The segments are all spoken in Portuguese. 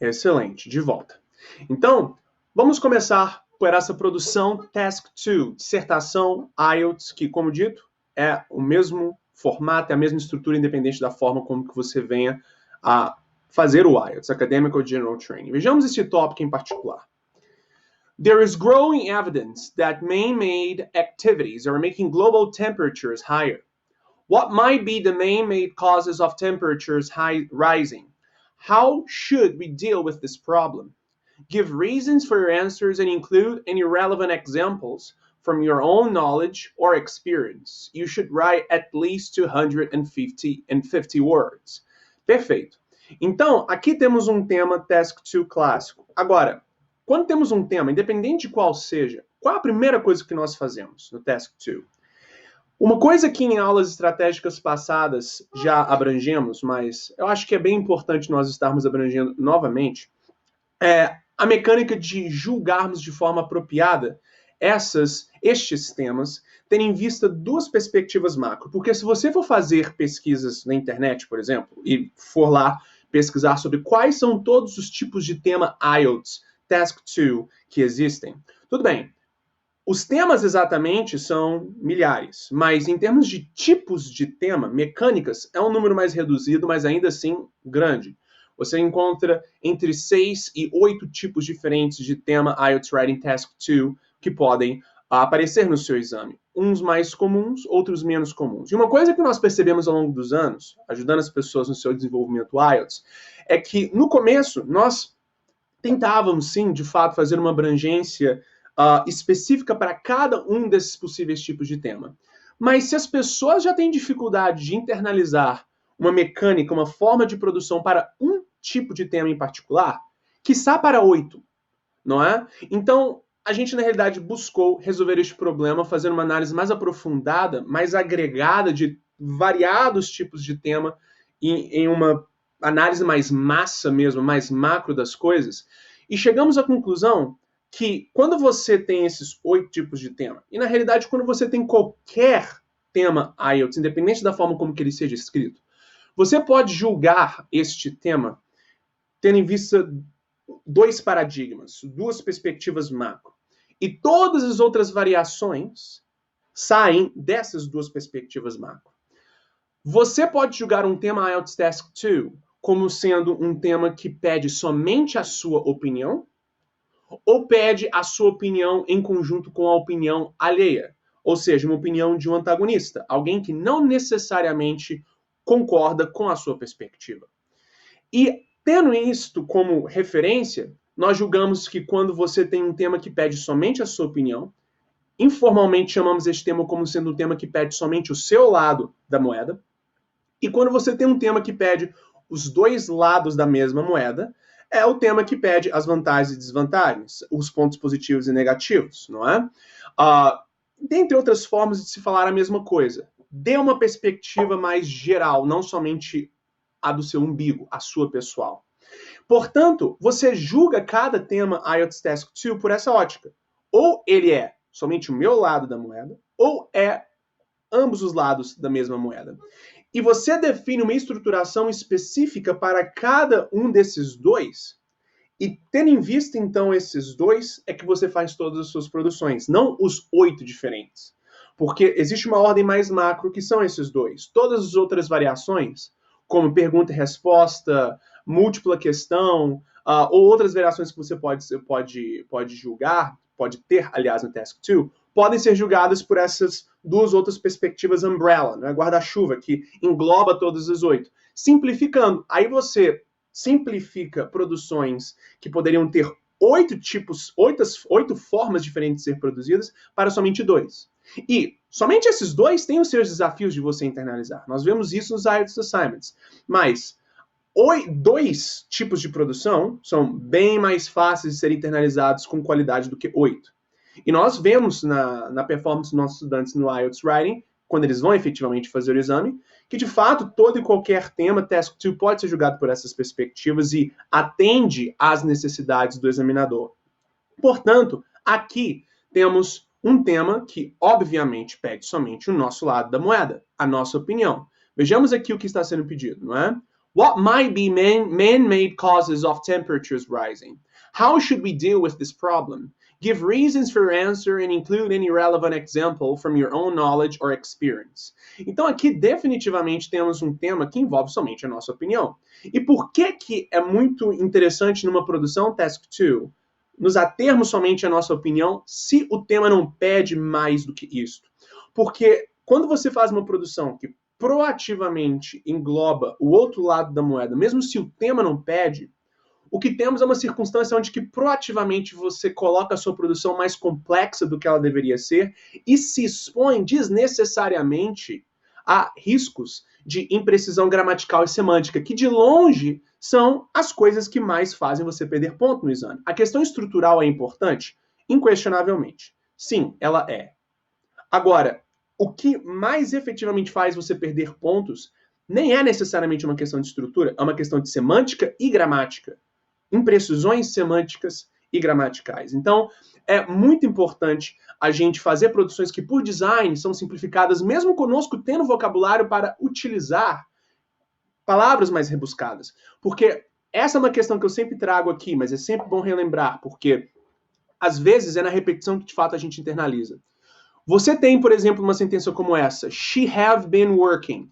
Excelente, de volta. Então, vamos começar por essa produção Task 2, dissertação IELTS, que, como dito, é o mesmo formato, é a mesma estrutura independente da forma como que você venha a fazer o IELTS, Academic or General Training. Vejamos este tópico em particular. There is growing evidence that man-made activities are making global temperatures higher. What might be the man-made causes of temperatures rising? How should we deal with this problem? Give reasons for your answers and include any relevant examples from your own knowledge or experience. You should write at least 250 words. Perfeito. Então, aqui temos um tema Task 2 clássico. Agora, quando temos um tema, independente de qual seja, qual é a primeira coisa que nós fazemos no Task 2? Uma coisa que em aulas estratégicas passadas já abrangemos, mas eu acho que é bem importante nós estarmos abrangendo novamente, é a mecânica de julgarmos de forma apropriada estes temas, tendo em vista duas perspectivas macro. Porque se você for fazer pesquisas na internet, por exemplo, e for lá pesquisar sobre quais são todos os tipos de tema IELTS, Task 2, que existem, tudo bem. Os temas exatamente são milhares, mas em termos de tipos de tema, mecânicas, é um número mais reduzido, mas ainda assim grande. Você encontra entre 6 e 8 tipos diferentes de tema IELTS Writing Task 2 que podem aparecer no seu exame. Uns mais comuns, outros menos comuns. E uma coisa que nós percebemos ao longo dos anos, ajudando as pessoas no seu desenvolvimento IELTS, é que no começo nós tentávamos sim, de fato, fazer uma abrangência específica para cada um desses possíveis tipos de tema. Mas se as pessoas já têm dificuldade de internalizar uma mecânica, uma forma de produção para um tipo de tema em particular, quiçá para 8, não é? Então, a gente, na realidade, buscou resolver este problema fazendo uma análise mais aprofundada, mais agregada de variados tipos de tema em uma análise mais massa mesmo, mais macro das coisas, e chegamos à conclusão que quando você tem esses 8 tipos de tema, e na realidade quando você tem qualquer tema IELTS, independente da forma como que ele seja escrito, você pode julgar este tema tendo em vista dois paradigmas, duas perspectivas macro. E todas as outras variações saem dessas duas perspectivas macro. Você pode julgar um tema IELTS Task 2 como sendo um tema que pede somente a sua opinião, ou pede a sua opinião em conjunto com a opinião alheia, ou seja, uma opinião de um antagonista, alguém que não necessariamente concorda com a sua perspectiva. E tendo isto como referência, nós julgamos que quando você tem um tema que pede somente a sua opinião, informalmente chamamos este tema como sendo um tema que pede somente o seu lado da moeda, e quando você tem um tema que pede os dois lados da mesma moeda, é o tema que pede as vantagens e desvantagens, os pontos positivos e negativos, não é? Dentre outras formas de se falar a mesma coisa. Dê uma perspectiva mais geral, não somente a do seu umbigo, a sua pessoal. Portanto, você julga cada tema IELTS Task 2 por essa ótica. Ou ele é somente o meu lado da moeda, ou é ambos os lados da mesma moeda. E você define uma estruturação específica para cada um desses dois, e tendo em vista, então, esses dois, é que você faz todas as suas produções, não os 8 diferentes. Porque existe uma ordem mais macro, que são esses dois. Todas as outras variações, como pergunta e resposta, múltipla questão, ou outras variações que você pode julgar, pode ter, aliás, no Task 2, podem ser julgadas por essas duas outras perspectivas umbrella, né? Guarda-chuva, que engloba todas as 8. Simplificando, aí você simplifica produções que poderiam ter 8 formas diferentes de ser produzidas para somente 2. E somente esses 2 têm os seus desafios de você internalizar. Nós vemos isso nos IELTS Assignments. Mas 2 tipos de produção são bem mais fáceis de serem internalizados com qualidade do que 8. E nós vemos na performance dos nossos estudantes no IELTS Writing, quando eles vão efetivamente fazer o exame, que de fato todo e qualquer tema, Task 2, pode ser julgado por essas perspectivas e atende às necessidades do examinador. Portanto, aqui temos um tema que obviamente pede somente o nosso lado da moeda, a nossa opinião. Vejamos aqui o que está sendo pedido, não é? What might be man-made causes of temperatures rising? How should we deal with this problem? Give reasons for your answer and include any relevant example from your own knowledge or experience. Então aqui definitivamente temos um tema que envolve somente a nossa opinião. E por que é muito interessante numa produção Task 2 nos atermos somente à nossa opinião se o tema não pede mais do que isso? Porque quando você faz uma produção que proativamente engloba o outro lado da moeda, mesmo se o tema não pede, o que temos é uma circunstância onde que proativamente você coloca a sua produção mais complexa do que ela deveria ser e se expõe desnecessariamente a riscos de imprecisão gramatical e semântica, que de longe são as coisas que mais fazem você perder ponto no exame. A questão estrutural é importante? Inquestionavelmente. Sim, ela é. Agora, o que mais efetivamente faz você perder pontos nem é necessariamente uma questão de estrutura, é uma questão de semântica e gramática. Imprecisões semânticas e gramaticais. Então, é muito importante a gente fazer produções que, por design, são simplificadas, mesmo conosco tendo vocabulário para utilizar palavras mais rebuscadas. Porque essa é uma questão que eu sempre trago aqui, mas é sempre bom relembrar, porque às vezes é na repetição que de fato a gente internaliza. Você tem, por exemplo, uma sentença como essa: She have been working.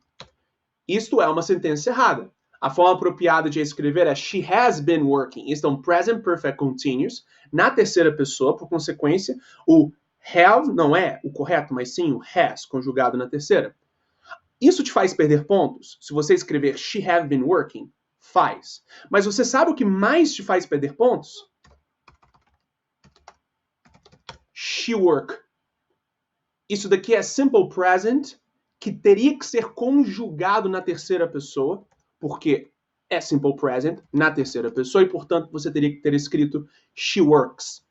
Isto é uma sentença errada. A forma apropriada de escrever é She has been working. Isto é um present perfect continuous na terceira pessoa, por consequência, o have não é o correto, mas sim o has, conjugado na terceira. Isso te faz perder pontos? Se você escrever She have been working, faz. Mas você sabe o que mais te faz perder pontos? She work. Isso daqui é simple present, que teria que ser conjugado na terceira pessoa, porque é simple present na terceira pessoa, e, portanto, você teria que ter escrito she works.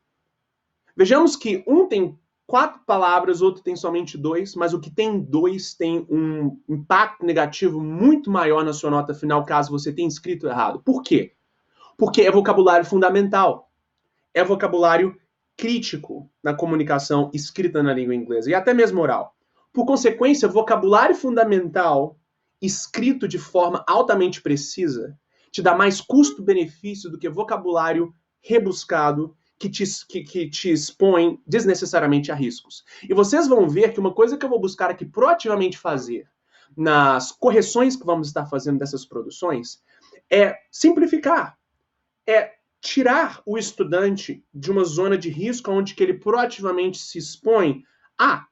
Vejamos que um tem 4 palavras, outro tem somente 2, mas o que tem 2 tem um impacto negativo muito maior na sua nota final, caso você tenha escrito errado. Por quê? Porque é vocabulário fundamental. É vocabulário crítico na comunicação escrita na língua inglesa, e até mesmo oral. Por consequência, vocabulário fundamental escrito de forma altamente precisa te dá mais custo-benefício do que vocabulário rebuscado que te expõe desnecessariamente a riscos. E vocês vão ver que uma coisa que eu vou buscar aqui proativamente fazer nas correções que vamos estar fazendo dessas produções é simplificar, é tirar o estudante de uma zona de risco onde que ele proativamente se expõe a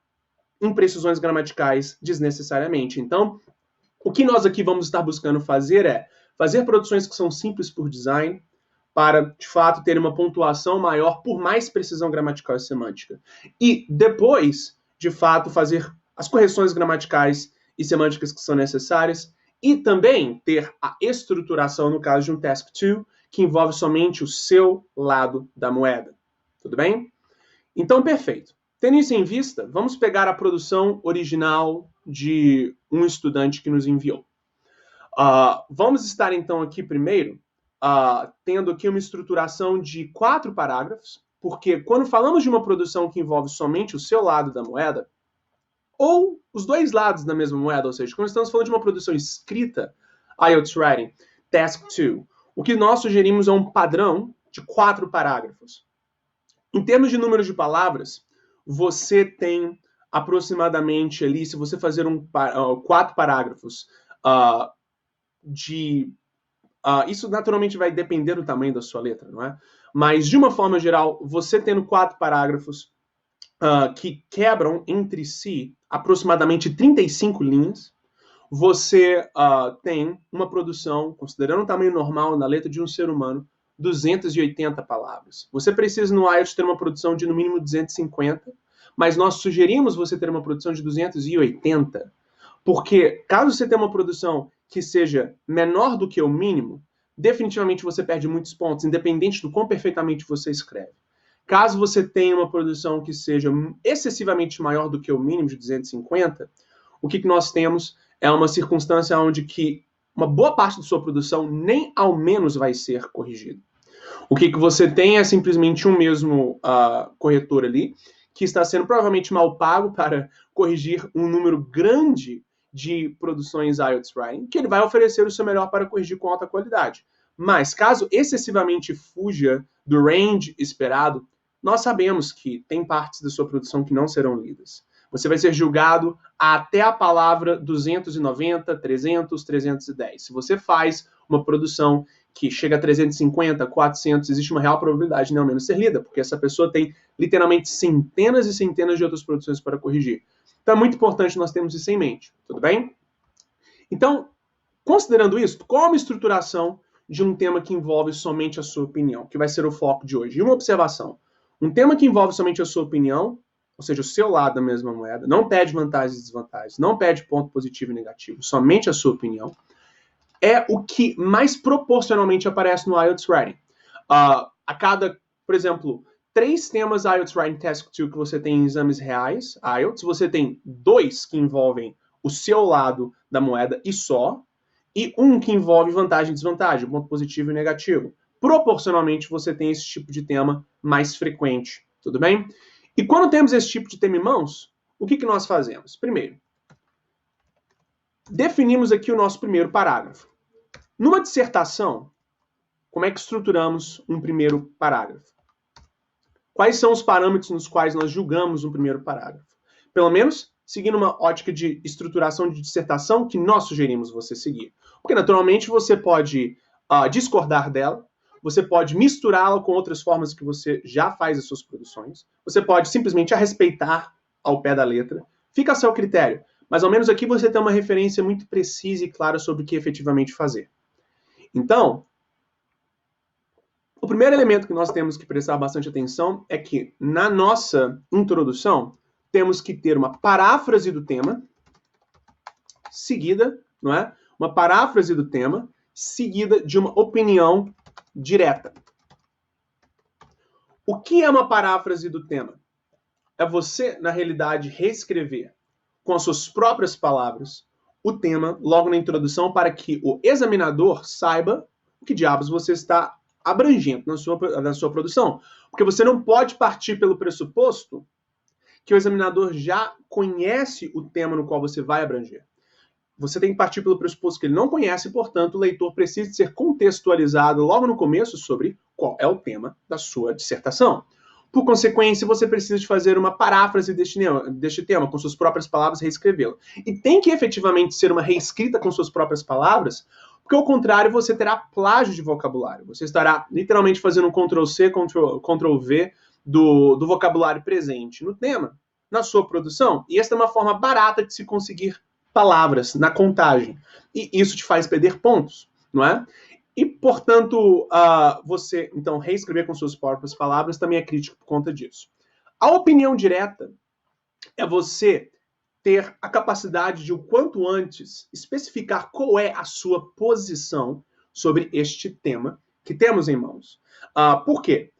imprecisões gramaticais desnecessariamente. Então, o que nós aqui vamos estar buscando fazer é fazer produções que são simples por design, para, de fato, ter uma pontuação maior por mais precisão gramatical e semântica. E depois, de fato, fazer as correções gramaticais e semânticas que são necessárias e também ter a estruturação, no caso de um Task 2, que envolve somente o seu lado da moeda. Tudo bem? Então, perfeito. Tendo isso em vista, vamos pegar a produção original de um estudante que nos enviou. Vamos estar, então, aqui primeiro, tendo aqui uma estruturação de 4 parágrafos, porque quando falamos de uma produção que envolve somente o seu lado da moeda, ou os dois lados da mesma moeda, ou seja, quando estamos falando de uma produção escrita, IELTS Writing, Task 2, o que nós sugerimos é um padrão de 4 parágrafos. Em termos de número de palavras, você tem aproximadamente ali, se você fazer 4 parágrafos isso naturalmente vai depender do tamanho da sua letra, não é? Mas, de uma forma geral, você tendo 4 parágrafos que quebram entre si aproximadamente 35 linhas, você tem uma produção, considerando o tamanho normal na letra de um ser humano, 280 palavras. Você precisa no IELTS ter uma produção de no mínimo 250, mas nós sugerimos você ter uma produção de 280, porque caso você tenha uma produção que seja menor do que o mínimo, definitivamente você perde muitos pontos, independente do quão perfeitamente você escreve. Caso você tenha uma produção que seja excessivamente maior do que o mínimo de 250, o que nós temos é uma circunstância onde que uma boa parte da sua produção nem ao menos vai ser corrigida. O que você tem é simplesmente um mesmo corretor ali, que está sendo provavelmente mal pago para corrigir um número grande de produções IELTS Writing, que ele vai oferecer o seu melhor para corrigir com alta qualidade. Mas, caso excessivamente fuja do range esperado, nós sabemos que tem partes da sua produção que não serão lidas. Você vai ser julgado até a palavra 290, 300, 310. Se você faz uma produção que chega a 350, 400, existe uma real probabilidade de não menos ser lida, porque essa pessoa tem literalmente centenas e centenas de outras produções para corrigir. Então é muito importante nós termos isso em mente, tudo bem? Então, considerando isso, qual é uma estruturação de um tema que envolve somente a sua opinião, que vai ser o foco de hoje? E uma observação, um tema que envolve somente a sua opinião, ou seja, o seu lado da mesma moeda, não pede vantagens e desvantagens, não pede ponto positivo e negativo, somente a sua opinião, é o que mais proporcionalmente aparece no IELTS Writing. A cada, por exemplo, 3 temas IELTS Writing Task 2 que você tem em exames reais, IELTS, você tem 2 que envolvem o seu lado da moeda e só, e 1 que envolve vantagem e desvantagem, ponto positivo e negativo. Proporcionalmente, você tem esse tipo de tema mais frequente, tudo bem? E quando temos esse tipo de tema em mãos, o que nós fazemos? Primeiro, definimos aqui o nosso primeiro parágrafo. Numa dissertação, como é que estruturamos um primeiro parágrafo? Quais são os parâmetros nos quais nós julgamos um primeiro parágrafo? Pelo menos, seguindo uma ótica de estruturação de dissertação que nós sugerimos você seguir. Porque, naturalmente, você pode discordar dela, você pode misturá-la com outras formas que você já faz as suas produções, você pode simplesmente a respeitar ao pé da letra, fica a seu critério. Mas, ao menos aqui, você tem uma referência muito precisa e clara sobre o que efetivamente fazer. Então, o primeiro elemento que nós temos que prestar bastante atenção é que, na nossa introdução, temos que ter uma paráfrase do tema, seguida, não é? Uma paráfrase do tema, seguida de uma opinião direta. O que é uma paráfrase do tema? É você, na realidade, reescrever com as suas próprias palavras o tema logo na introdução para que o examinador saiba o que diabos você está abrangendo na sua produção. Porque você não pode partir pelo pressuposto que o examinador já conhece o tema no qual você vai abranger. Você tem que partir pelo pressuposto que ele não conhece, portanto, o leitor precisa ser contextualizado logo no começo sobre qual é o tema da sua dissertação. Por consequência, você precisa de fazer uma paráfrase deste tema, com suas próprias palavras, reescrevê-lo. E tem que efetivamente ser uma reescrita com suas próprias palavras, porque, ao contrário, você terá plágio de vocabulário. Você estará literalmente fazendo um Ctrl+C, Ctrl+V do vocabulário presente no tema, na sua produção. E esta é uma forma barata de se conseguir palavras na contagem. E isso te faz perder pontos, não é? E, portanto, você, então, reescrever com suas próprias palavras também é crítico por conta disso. A opinião direta é você ter a capacidade de, o quanto antes, especificar qual é a sua posição sobre este tema que temos em mãos. Por quê?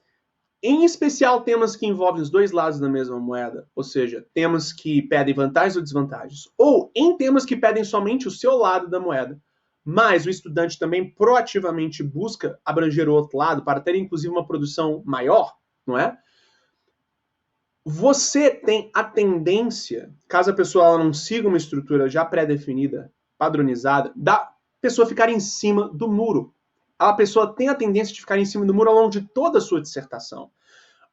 Em especial, temas que envolvem os dois lados da mesma moeda, ou seja, temas que pedem vantagens ou desvantagens, ou em temas que pedem somente o seu lado da moeda, mas o estudante também proativamente busca abranger o outro lado para ter, inclusive, uma produção maior, não é? Você tem a tendência, caso a pessoa ela não siga uma estrutura já pré-definida, padronizada, da pessoa ficar em cima do muro. A pessoa tem a tendência de ficar em cima do muro ao longo de toda a sua dissertação.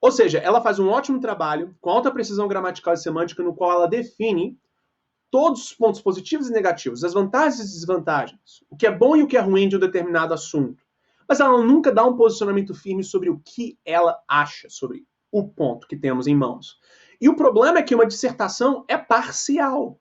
Ou seja, ela faz um ótimo trabalho, com alta precisão gramatical e semântica, no qual ela define todos os pontos positivos e negativos, as vantagens e desvantagens, o que é bom e o que é ruim de um determinado assunto. Mas ela nunca dá um posicionamento firme sobre o que ela acha sobre o ponto que temos em mãos. E o problema é que uma dissertação é parcial.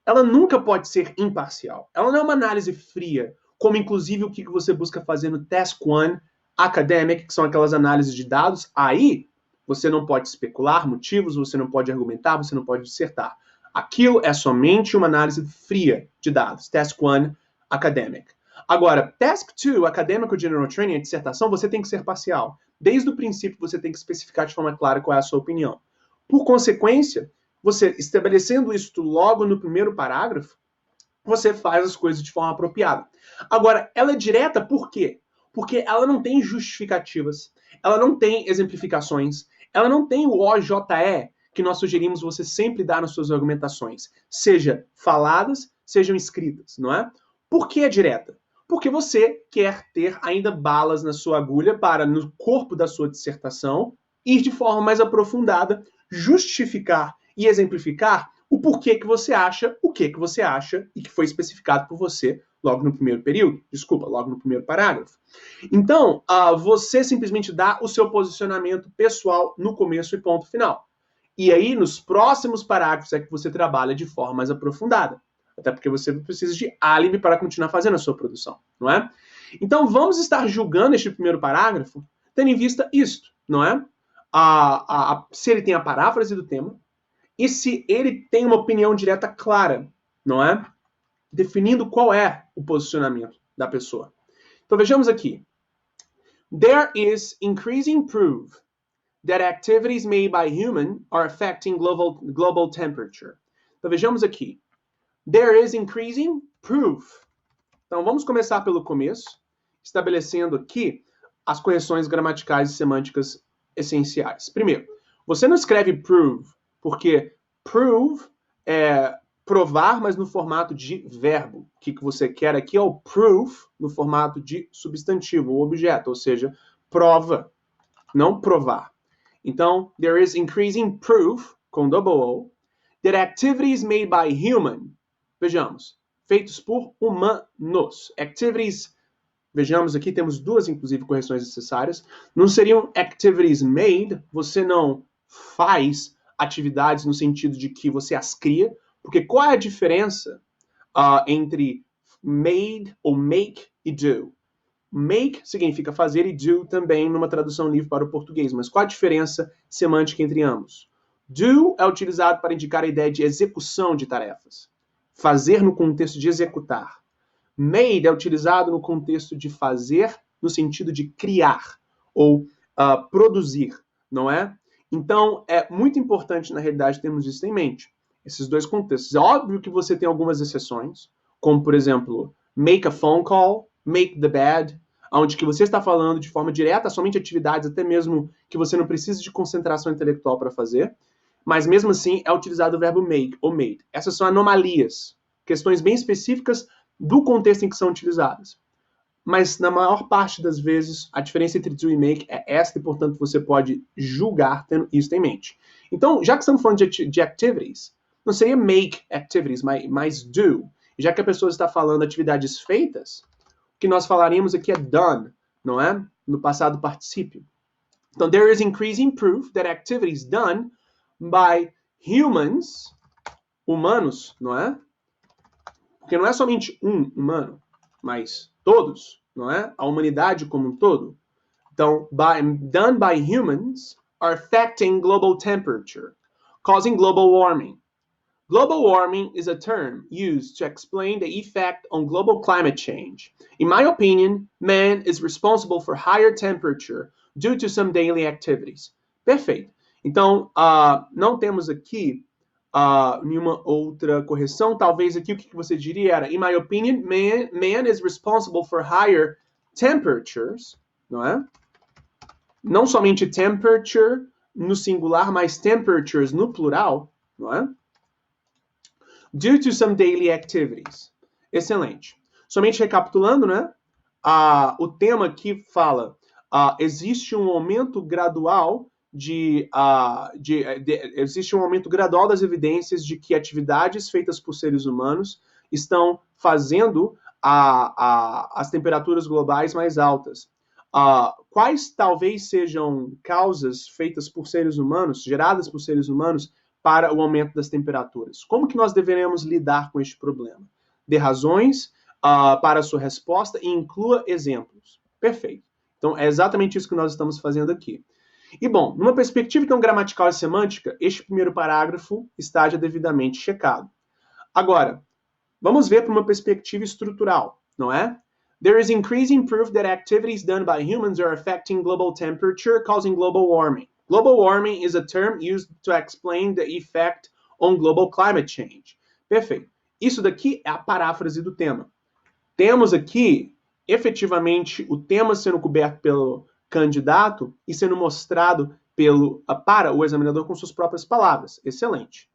Ela nunca pode ser imparcial. Ela não é uma análise fria, como inclusive o que você busca fazer no Task 1 Academic, que são aquelas análises de dados. Aí você não pode especular motivos, você não pode argumentar, você não pode dissertar. Aquilo é somente uma análise fria de dados. Task 1 Academic. Agora, Task 2 Academic General Training, a dissertação, você tem que ser parcial. Desde o princípio, você tem que especificar de forma clara qual é a sua opinião. Por consequência, você estabelecendo isso logo no primeiro parágrafo, você faz as coisas de forma apropriada. Agora, ela é direta por quê? Porque ela não tem justificativas, ela não tem exemplificações, ela não tem o OJE que nós sugerimos você sempre dar nas suas argumentações, seja faladas, sejam escritas, não é? Por que a direta? Porque você quer ter ainda balas na sua agulha para, no corpo da sua dissertação, ir de forma mais aprofundada, justificar e exemplificar o porquê que você acha o que você acha e que foi especificado por você logo no primeiro período, logo no primeiro parágrafo. Então, você simplesmente dá o seu posicionamento pessoal no começo e ponto final. E aí, nos próximos parágrafos é que você trabalha de forma mais aprofundada. Até porque você precisa de álibi para continuar fazendo a sua produção, não é? Então, vamos estar julgando este primeiro parágrafo tendo em vista isto, não é? Se ele tem a paráfrase do tema e se ele tem uma opinião direta clara, não é? Definindo qual é o posicionamento da pessoa. Então, vejamos aqui. There is increasing proof that activities made by human are affecting global temperature. Então, vejamos aqui. There is increasing proof. Então, vamos começar pelo começo, estabelecendo aqui as correções gramaticais e semânticas essenciais. Primeiro, você não escreve prove, porque prove é provar, mas no formato de verbo. O que você quer aqui é o proof no formato de substantivo ou objeto, ou seja, prova, não provar. Então, there is increasing proof, com double O, that activities made by human, vejamos, feitos por humanos. Activities, vejamos aqui, temos duas, inclusive, correções necessárias. Não seriam activities made, você não faz atividades no sentido de que você as cria, porque qual é a diferença entre made ou make e do? Make significa fazer e do também numa tradução livre para o português, mas qual a diferença semântica entre ambos? Do é utilizado para indicar a ideia de execução de tarefas. Fazer no contexto de executar. Made é utilizado no contexto de fazer, no sentido de criar ou produzir, não é? Então, é muito importante, na realidade, termos isso em mente. Esses dois contextos. É óbvio que você tem algumas exceções, como, por exemplo, make a phone call, make the bed, onde que você está falando de forma direta, somente atividades, até mesmo que você não precisa de concentração intelectual para fazer, mas mesmo assim é utilizado o verbo make ou made. Essas são anomalias, questões bem específicas do contexto em que são utilizadas. Mas na maior parte das vezes, a diferença entre do e make é esta e, portanto, você pode julgar tendo isso em mente. Então, já que estamos falando de activities, não seria make activities, mas do. E já que a pessoa está falando atividades feitas, o que nós falaríamos aqui é done, não é? No passado particípio. Então, there is increasing proof that activities done by humans, humanos, não é? Porque não é somente um humano, mas todos, não é? A humanidade como um todo. Então, done by humans are affecting global temperature, causing global warming. Global warming is a term used to explain the effect on global climate change. In my opinion, man is responsible for higher temperature due to some daily activities. Perfeito. Então, não temos aqui nenhuma outra correção. Talvez aqui o que você diria era, in my opinion, man is responsible for higher temperatures, não é? Não somente temperature no singular, mas temperatures no plural, não é? Due to some daily activities. Excelente. Somente recapitulando, né? O tema aqui fala, existe um aumento gradual existe um aumento gradual das evidências de que atividades feitas por seres humanos estão fazendo as temperaturas globais mais altas. Quais talvez sejam causas feitas por seres humanos, geradas por seres humanos, para o aumento das temperaturas? Como que nós deveremos lidar com este problema? Dê razões para a sua resposta e inclua exemplos. Perfeito. Então, é exatamente isso que nós estamos fazendo aqui. E, bom, numa perspectiva então gramatical e semântica, este primeiro parágrafo está já devidamente checado. Agora, vamos ver para uma perspectiva estrutural, não é? There is increasing proof that activities done by humans are affecting global temperature, causing global warming. Global warming is a term used to explain the effect on global climate change. Perfeito. Isso daqui é a paráfrase do tema. Temos aqui, efetivamente, o tema sendo coberto pelo candidato e sendo mostrado para o examinador com suas próprias palavras. Excelente.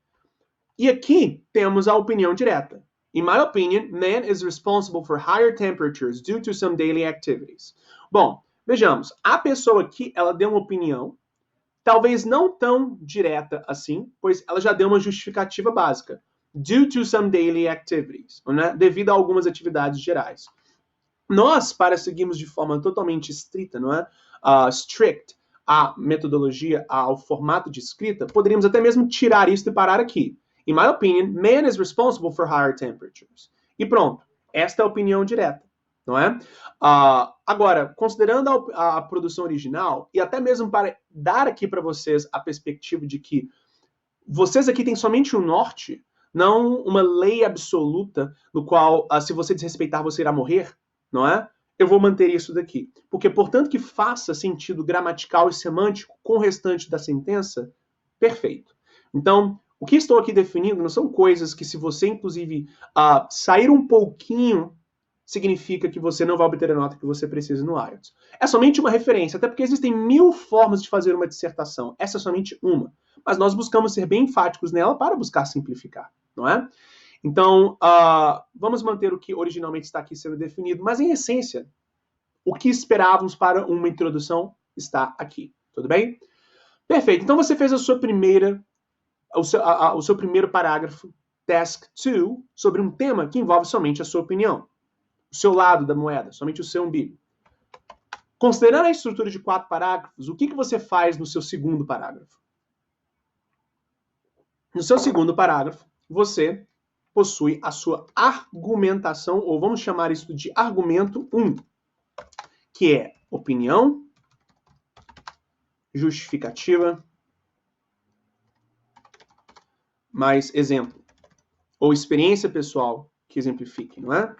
E aqui temos a opinião direta. In my opinion, man is responsible for higher temperatures due to some daily activities. Bom, vejamos. A pessoa aqui, ela deu uma opinião, talvez não tão direta assim, pois ela já deu uma justificativa básica. Due to some daily activities, né? Devido a algumas atividades gerais. Nós, para seguirmos de forma totalmente estrita, não é? Strict, a metodologia, ao formato de escrita, poderíamos até mesmo tirar isso e parar aqui. In my opinion, man is responsible for higher temperatures. E pronto, esta é a opinião direta, não é? Agora, considerando a produção original, e até mesmo para dar aqui para vocês a perspectiva de que vocês aqui têm somente um norte, não uma lei absoluta no qual, se você desrespeitar, você irá morrer, não é? Eu vou manter isso daqui. Porque, portanto, que faça sentido gramatical e semântico com o restante da sentença, perfeito. Então, o que estou aqui definindo não são coisas que, se você, inclusive, sair um pouquinho, significa que você não vai obter a nota que você precisa no IELTS. É somente uma referência, até porque existem 1000 formas de fazer uma dissertação. Essa é somente uma. Mas nós buscamos ser bem enfáticos nela para buscar simplificar, não é? Então, vamos manter o que originalmente está aqui sendo definido, mas em essência, o que esperávamos para uma introdução está aqui, tudo bem? Perfeito, então você fez o seu primeiro parágrafo, Task 2, sobre um tema que envolve somente a sua opinião, o seu lado da moeda, somente o seu umbigo. Considerando a estrutura de 4 parágrafos, o que você faz no seu segundo parágrafo? No seu segundo parágrafo, você possui a sua argumentação, ou vamos chamar isso de argumento 1, que é opinião, justificativa, mais exemplo, ou experiência pessoal que exemplifique, não é?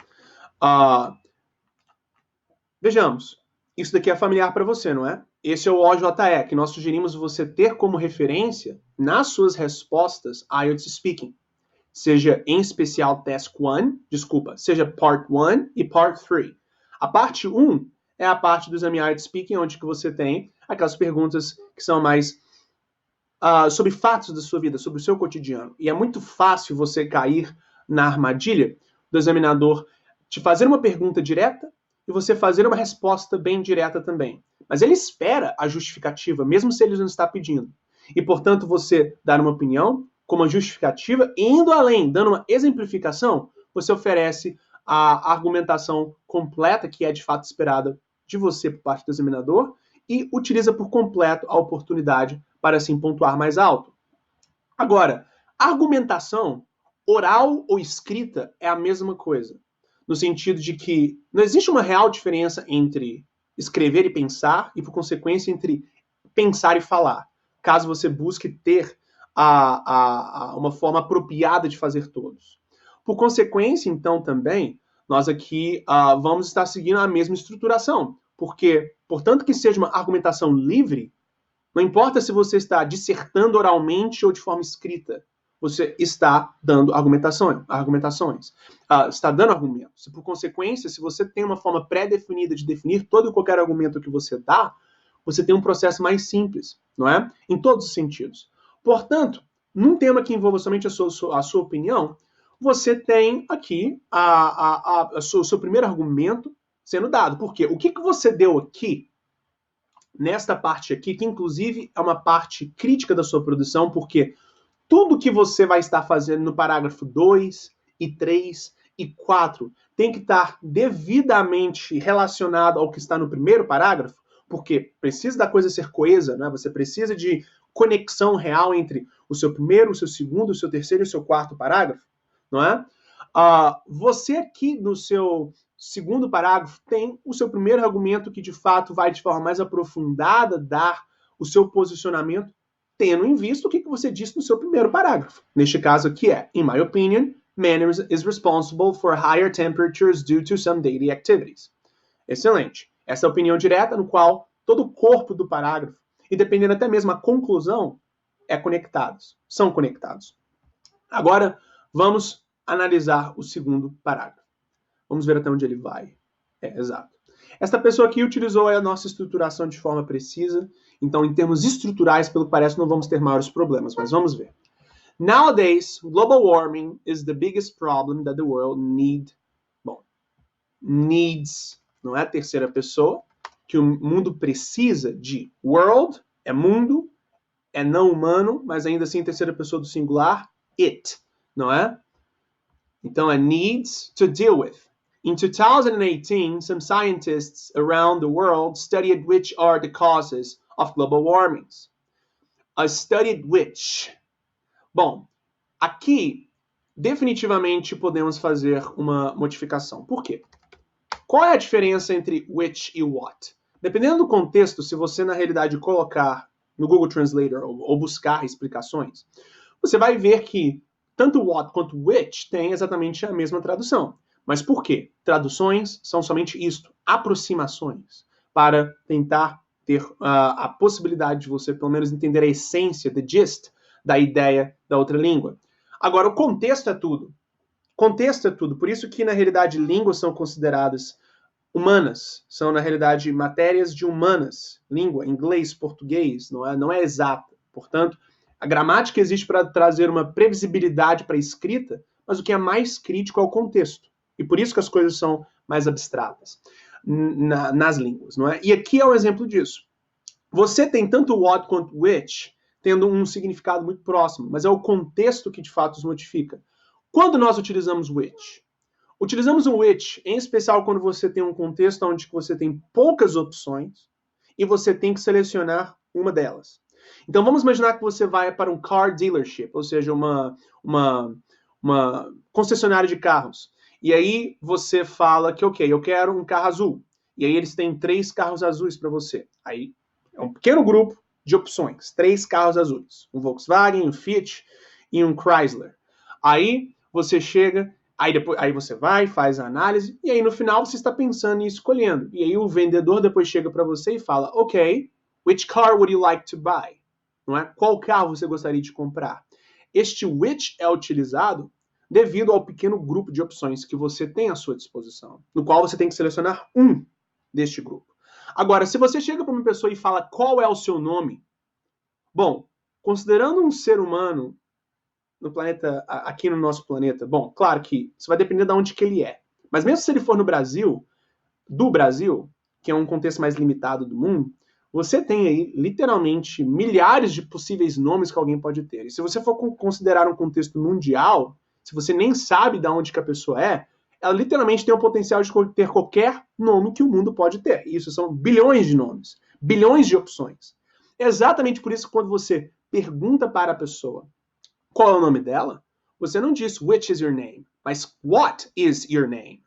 Vejamos, isso daqui é familiar para você, não é? Esse é o OJE, que nós sugerimos você ter como referência nas suas respostas IELTS Speaking. Seja em especial Task 1, seja Part 1 e Part 3. A parte 1 é a parte do exame IELTS Speaking, onde que você tem aquelas perguntas que são mais sobre fatos da sua vida, sobre o seu cotidiano. E é muito fácil você cair na armadilha do examinador te fazer uma pergunta direta e você fazer uma resposta bem direta também. Mas ele espera a justificativa, mesmo se ele não está pedindo. E, portanto, você dar uma opinião com uma justificativa, e indo além, dando uma exemplificação, você oferece a argumentação completa, que é de fato esperada de você por parte do examinador, e utiliza por completo a oportunidade para assim pontuar mais alto. Agora, argumentação oral ou escrita é a mesma coisa, no sentido de que não existe uma real diferença entre escrever e pensar, e por consequência entre pensar e falar, caso você busque ter uma forma apropriada de fazer todos. Por consequência, então, também, nós aqui vamos estar seguindo a mesma estruturação, porque, portanto que seja uma argumentação livre, não importa se você está dissertando oralmente ou de forma escrita, você está dando argumentações, está dando argumentos. Por consequência, se você tem uma forma pré-definida de definir todo e qualquer argumento que você dá, você tem um processo mais simples, não é? Em todos os sentidos. Portanto, num tema que envolva somente a sua opinião, você tem aqui o seu primeiro argumento sendo dado. Por quê? O que você deu aqui, nesta parte aqui, que inclusive é uma parte crítica da sua produção, porque tudo que você vai estar fazendo no parágrafo 2 e 3 e 4 tem que estar devidamente relacionado ao que está no primeiro parágrafo, porque precisa da coisa ser coesa, né? Você precisa de conexão real entre o seu primeiro, o seu segundo, o seu terceiro e o seu quarto parágrafo, não é? Você aqui no seu segundo parágrafo tem o seu primeiro argumento que de fato vai de forma mais aprofundada dar o seu posicionamento, tendo em vista o que você disse no seu primeiro parágrafo. Neste caso aqui é, in my opinion, man is responsible for higher temperatures due to some daily activities. Excelente. Essa é a opinião direta no qual todo o corpo do parágrafo, e dependendo até mesmo a conclusão, são conectados. Agora, vamos analisar o segundo parágrafo. Vamos ver até onde ele vai. Exato. Esta pessoa aqui utilizou a nossa estruturação de forma precisa, então, em termos estruturais, pelo que parece, não vamos ter maiores problemas, mas vamos ver. Nowadays, global warming is the biggest problem that the world needs, não é a terceira pessoa, que o mundo precisa de. World é mundo, é não humano, mas ainda assim terceira pessoa do singular, it, não é? Então é needs to deal with. In 2018, some scientists around the world studied which are the causes of global warming. Studied which. Bom, aqui definitivamente podemos fazer uma modificação. Por quê? Qual é a diferença entre which e what? Dependendo do contexto, se você na realidade colocar no Google Translator ou buscar explicações, você vai ver que tanto what quanto which tem exatamente a mesma tradução. Mas por quê? Traduções são somente isto, aproximações, para tentar ter a possibilidade de você pelo menos entender a essência, the gist, da ideia da outra língua. Agora, o contexto é tudo. Contexto é tudo. Por isso que, na realidade, línguas são consideradas humanas. São, na realidade, matérias de humanas. Língua, inglês, português, não é exata. Portanto, a gramática existe para trazer uma previsibilidade para a escrita, mas o que é mais crítico é o contexto. E por isso que as coisas são mais abstratas nas línguas, não é? E aqui é um exemplo disso. Você tem tanto what quanto which tendo um significado muito próximo, mas é o contexto que de fato os modifica. Quando nós utilizamos which? Utilizamos o which, em especial quando você tem um contexto onde você tem poucas opções e você tem que selecionar uma delas. Então vamos imaginar que você vai para um car dealership, ou seja, uma concessionária de carros. E aí você fala que, ok, eu quero um carro azul. E aí eles têm 3 carros azuis para você. Aí é um pequeno grupo de opções. 3 carros azuis. Um Volkswagen, um Fiat e um Chrysler. Aí você chega, aí você vai, faz a análise, e aí no final você está pensando e escolhendo. E aí o vendedor depois chega para você e fala, ok, which car would you like to buy? Não é? Qual carro você gostaria de comprar? Este which é utilizado devido ao pequeno grupo de opções que você tem à sua disposição, no qual você tem que selecionar um deste grupo. Agora, se você chega para uma pessoa e fala qual é o seu nome, bom, considerando um ser humano no planeta, aqui no nosso planeta, bom, claro que isso vai depender de onde que ele é. Mas mesmo se ele for no Brasil, do Brasil, que é um contexto mais limitado do mundo, você tem aí, literalmente, milhares de possíveis nomes que alguém pode ter. E se você for considerar um contexto mundial, se você nem sabe de onde que a pessoa é, ela literalmente tem o potencial de ter qualquer nome que o mundo pode ter. E isso são bilhões de nomes, bilhões de opções. Exatamente por isso que quando você pergunta para a pessoa qual é o nome dela, você não diz which is your name, mas what is your name,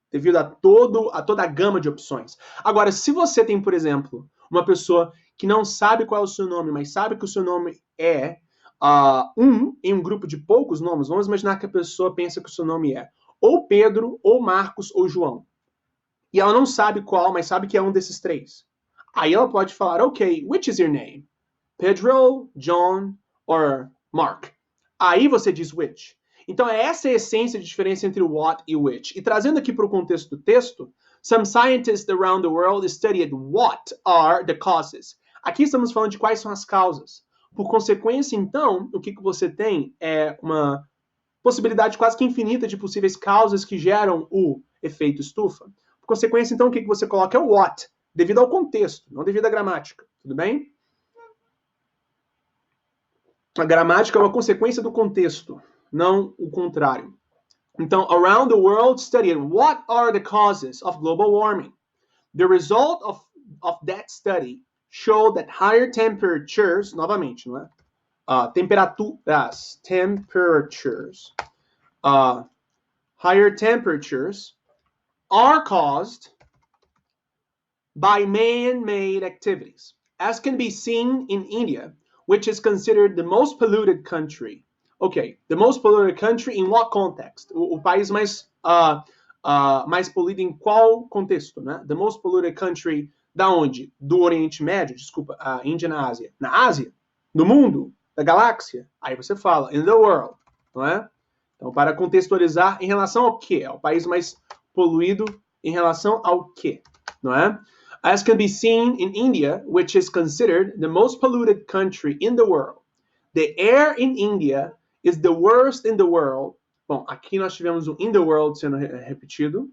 devido a toda a gama de opções. Agora, se você tem, por exemplo, uma pessoa que não sabe qual é o seu nome, mas sabe que o seu nome é em um grupo de poucos nomes, vamos imaginar que a pessoa pensa que o seu nome é ou Pedro, ou Marcos, ou João. E ela não sabe qual, mas sabe que é um desses 3. Aí ela pode falar, ok, which is your name? Pedro, John, or Mark? Aí você diz which. Então é essa a essência de diferença entre what e which. E trazendo aqui para o contexto do texto, some scientists around the world studied what are the causes. Aqui estamos falando de quais são as causas. Por consequência, então, o que você tem é uma possibilidade quase que infinita de possíveis causas que geram o efeito estufa. Por consequência, então, o que você coloca é o what, devido ao contexto, não devido à gramática. Tudo bem? A gramática é uma consequência do contexto, não o contrário. Então, around the world studied what are the causes of global warming. The result of that study showed that higher temperatures, novamente, não é? Higher temperatures are caused by man-made activities, as can be seen in India, which is considered the most polluted country. Okay, the most polluted country in what context? O país mais poluído em qual contexto, né? The most polluted country da onde? Do Oriente Médio, desculpa, a Índia na Ásia. Na Ásia? No mundo? Da galáxia? Aí você fala, in the world, não é? Então, para contextualizar, em relação ao quê? É o país mais poluído em relação ao quê? Não é? As can be seen in India, which is considered the most polluted country in the world. The air in India is the worst in the world. Bom, aqui nós tivemos o in the world sendo repetido.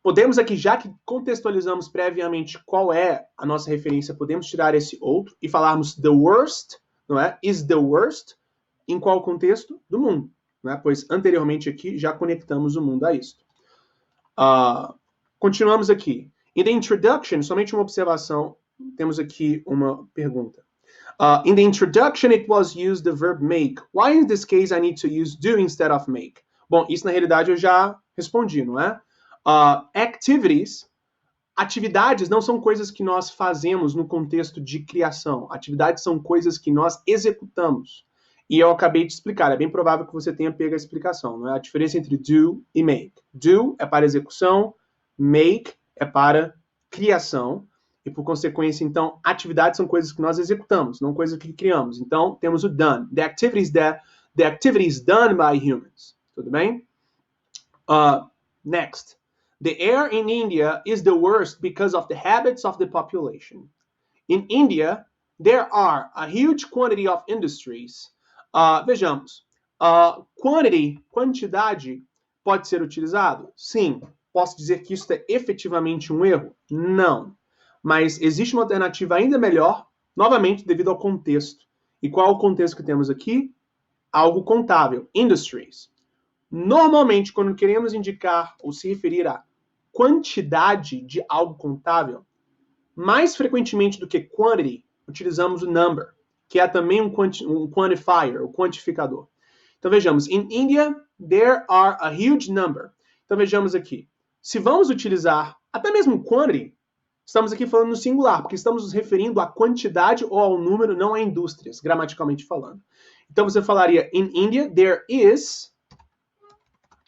Podemos aqui, já que contextualizamos previamente qual é a nossa referência, podemos tirar esse outro e falarmos the worst, não é? Is the worst, em qual contexto? Do mundo, não é? Pois anteriormente aqui já conectamos o mundo a isso. Continuamos aqui. In the introduction, somente uma observação, temos aqui uma pergunta. In the introduction, it was used the verb make. Why in this case I need to use do instead of make? Bom, isso na realidade eu já respondi, não é? Activities, atividades não são coisas que nós fazemos no contexto de criação. Atividades são coisas que nós executamos. E eu acabei de explicar, é bem provável que você tenha pego a explicação, não é? A diferença entre do e make. Do é para execução, make é para criação. E, por consequência, então, atividades são coisas que nós executamos, não coisas que criamos. Então, temos o done. The activities done by humans. Tudo bem? Next. The air in India is the worst because of the habits of the population. In India, there are a huge quantity of industries. Vejamos. Quantidade, pode ser utilizado? Sim. Posso dizer que isso é efetivamente um erro? Não. Mas existe uma alternativa ainda melhor, novamente devido ao contexto. E qual é o contexto que temos aqui? Algo contável, industries. Normalmente, quando queremos indicar ou se referir a quantidade de algo contável, mais frequentemente do que quantity, utilizamos o number, que é também um quantifier, o quantificador. Então vejamos, in India, there are a huge number. Então vejamos aqui, se vamos utilizar até mesmo quantity, estamos aqui falando no singular, porque estamos nos referindo à quantidade ou ao número, não a indústrias, gramaticalmente falando. Então você falaria, in India, there is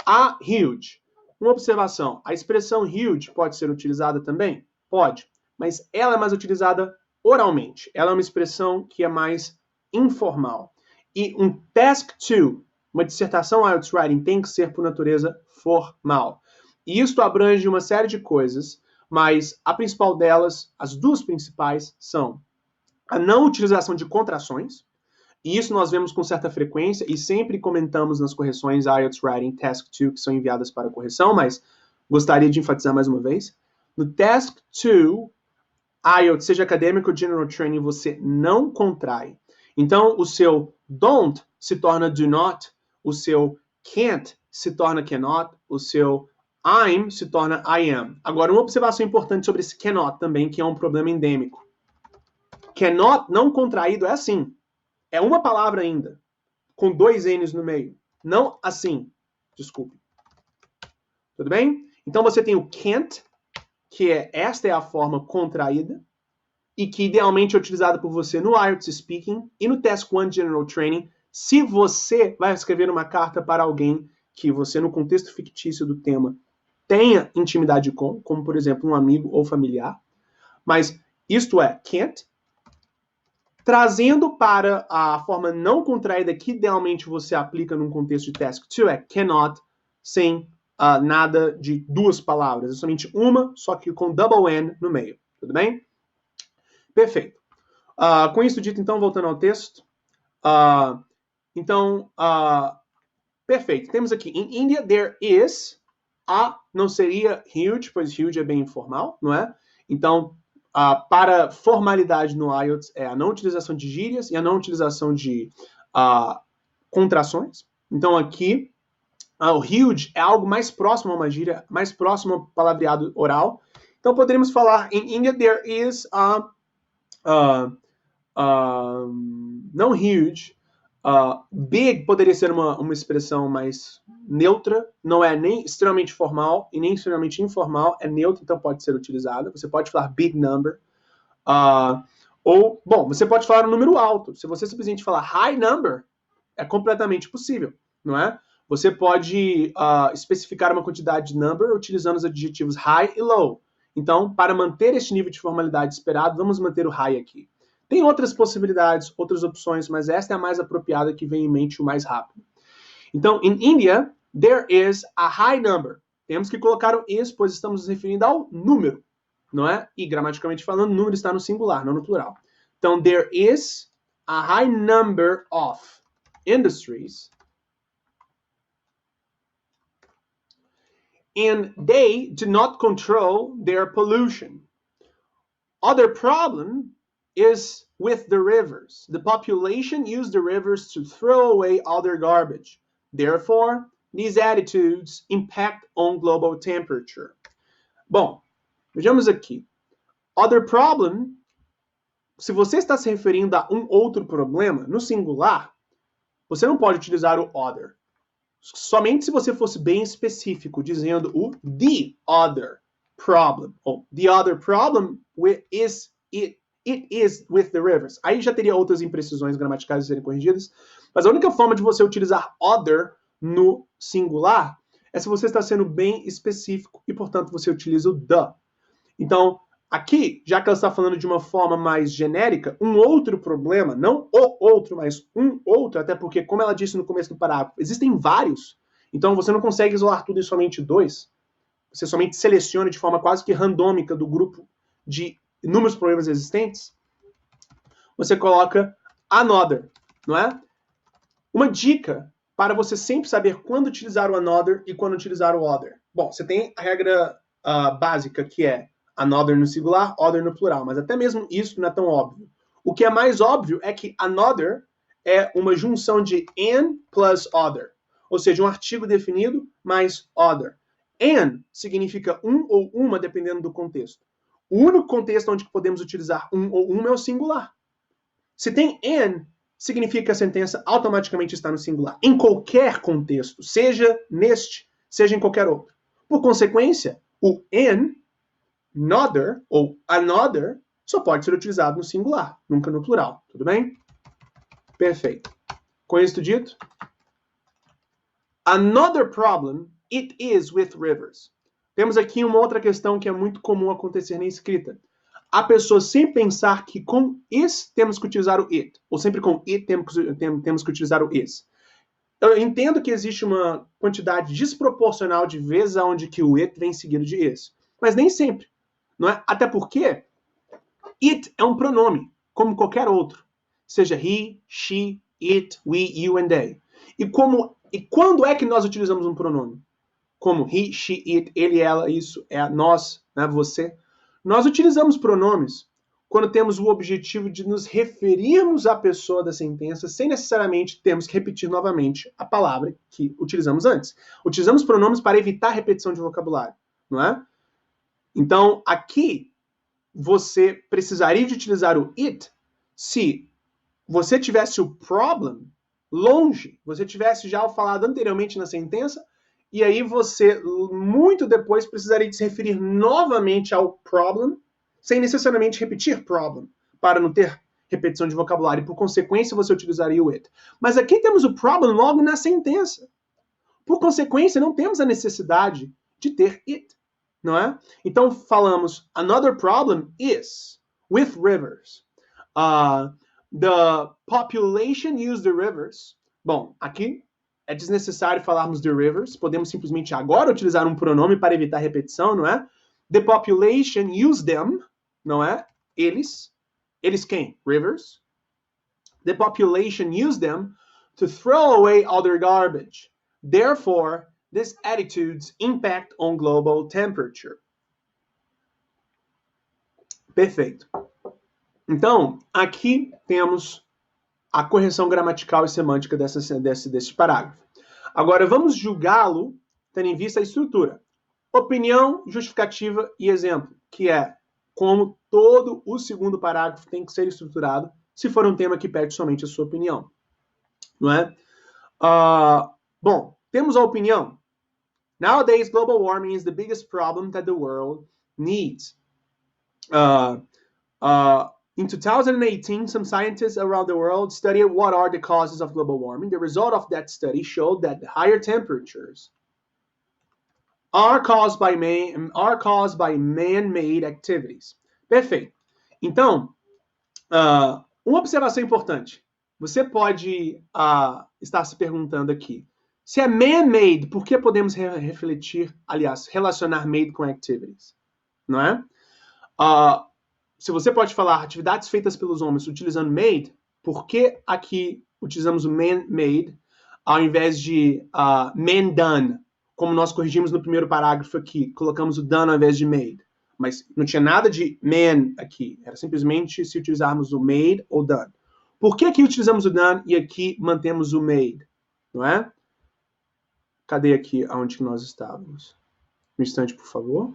a huge. Uma observação, a expressão huge pode ser utilizada também? Pode, mas ela é mais utilizada oralmente. Ela é uma expressão que é mais informal. E um task 2, uma dissertação IELTS Writing, tem que ser por natureza formal. E isto abrange uma série de coisas, mas a principal delas, as duas principais, são a não utilização de contrações, e isso nós vemos com certa frequência e sempre comentamos nas correções IELTS Writing Task 2 que são enviadas para correção, mas gostaria de enfatizar mais uma vez. No Task 2, IELTS, seja acadêmico ou General Training, você não contrai. Então, o seu don't se torna do not, o seu can't se torna cannot, o seu I'm se torna I am. Agora, uma observação importante sobre esse cannot também, que é um problema endêmico. Cannot não contraído é assim. É uma palavra ainda, com dois N's no meio. Não assim. Desculpe. Tudo bem? Então você tem o can't, que esta é a forma contraída, e que idealmente é utilizada por você no IELTS Speaking e no Task 1 General Training, se você vai escrever uma carta para alguém que você, no contexto fictício do tema, tenha intimidade com, como por exemplo um amigo ou familiar. Mas isto é can't, trazendo para a forma não contraída que idealmente você aplica num contexto de Task 2 é cannot, sem nada de duas palavras. É somente uma, só que com double N no meio. Tudo bem? Perfeito. Com isso dito, então, voltando ao texto. Perfeito. Temos aqui, in India there is, não seria huge, pois huge é bem informal, não é? Então, para formalidade no IELTS é a não utilização de gírias e a não utilização de contrações. Então aqui, o huge é algo mais próximo a uma gíria, mais próximo ao palavreado oral. Então poderíamos falar, in India there is não huge, big poderia ser uma expressão mais neutra, não é nem extremamente formal e nem extremamente informal, é neutro, então pode ser utilizada. Você pode falar big number, você pode falar um número alto. Se você simplesmente falar high number, é completamente possível, não é? Você pode especificar uma quantidade de number utilizando os adjetivos high e low. Então, para manter este nível de formalidade esperado, vamos manter o high aqui. Tem outras possibilidades, outras opções, mas esta é a mais apropriada que vem em mente o mais rápido. Então, in India, there is a high number. Temos que colocar o is, pois estamos nos referindo ao número, não é? E, gramaticalmente falando, o número está no singular, não no plural. Então, there is a high number of. industries, and they do not control their pollution. Other problem is with the rivers. The population use the rivers to throw away all their garbage. Therefore, these attitudes impact on global temperature. Bom, vejamos aqui. Other problem, se você está se referindo a um outro problema, no singular, você não pode utilizar o other. Somente se você fosse bem específico, dizendo o the other problem. Ou the other problem is it is with the rivers. Aí já teria outras imprecisões gramaticais a serem corrigidas. Mas a única forma de você utilizar other no singular é se você está sendo bem específico e, portanto, você utiliza o the. Então, aqui, já que ela está falando de uma forma mais genérica, um outro problema, não o outro, mas um outro, até porque, como ela disse no começo do parágrafo, existem vários. Então, você não consegue isolar tudo em somente dois. Você somente seleciona de forma quase que randômica do grupo de inúmeros problemas existentes. Você coloca another, não é? Uma dica para você sempre saber quando utilizar o another e quando utilizar o other. Bom, você tem a regra básica, que é another no singular, other no plural, mas até mesmo isso não é tão óbvio. O que é mais óbvio é que another é uma junção de and plus other, ou seja, um artigo definido mais other. And significa um ou uma, dependendo do contexto. O único contexto onde podemos utilizar um ou uma é o singular. Se tem and, significa que a sentença automaticamente está no singular, em qualquer contexto, seja neste, seja em qualquer outro. Por consequência, o and, another ou another só pode ser utilizado no singular, nunca no plural. Tudo bem? Perfeito. Com isso dito, another problem it is with rivers. Temos aqui uma outra questão que é muito comum acontecer na escrita. A pessoa sempre pensar que com is temos que utilizar o it, ou sempre com it temos que utilizar o is. Eu entendo que existe uma quantidade desproporcional de vezes onde que o it vem seguido de is, mas nem sempre. Não é? Até porque it é um pronome, como qualquer outro. Seja he, she, it, we, you and they. E quando é que nós utilizamos um pronome? Como he, she, it, ele, ela, isso, é nós, né, você. Nós utilizamos pronomes quando temos o objetivo de nos referirmos à pessoa da sentença sem necessariamente termos que repetir novamente a palavra que utilizamos antes. Utilizamos pronomes para evitar repetição de vocabulário, não é? Então, aqui, você precisaria de utilizar o it se você tivesse o problem longe, você tivesse já falado anteriormente na sentença, e aí você, muito depois, precisaria de se referir novamente ao problem, sem necessariamente repetir problem, para não ter repetição de vocabulário, e por consequência você utilizaria o it. Mas aqui temos o problem logo na sentença. Por consequência, não temos a necessidade de ter it. Não é? Então, falamos, another problem is with rivers. The population use the rivers. Bom, aqui é desnecessário falarmos the rivers. Podemos simplesmente agora utilizar um pronome para evitar repetição, não é? The population use them, não é? Eles. Eles quem? Rivers. The population use them to throw away all their garbage. Therefore, these attitudes impact on global temperature. Perfeito. Então, aqui temos a correção gramatical e semântica desse parágrafo. Agora, vamos julgá-lo tendo em vista a estrutura. Opinião, justificativa e exemplo, que é como todo o segundo parágrafo tem que ser estruturado se for um tema que pede somente a sua opinião. Não é? Bom, temos a opinião. Nowadays, global warming is the biggest problem that the world needs. In 2018, some scientists around the world studied what are the causes of global warming. The result of that study showed that the higher temperatures are caused by man-made activities. Perfeito. Então, uma observação importante. Você pode estar se perguntando aqui, se é man-made, por que podemos relacionar made com activities? Não é? Se você pode falar atividades feitas pelos homens utilizando made, por que aqui utilizamos o man-made ao invés de man-done, como nós corrigimos no primeiro parágrafo aqui. Colocamos o done ao invés de made. Mas não tinha nada de man aqui. Era simplesmente se utilizarmos o made ou done. Por que aqui utilizamos o done e aqui mantemos o made? Não é? Cadê aqui onde nós estávamos? Um instante, por favor.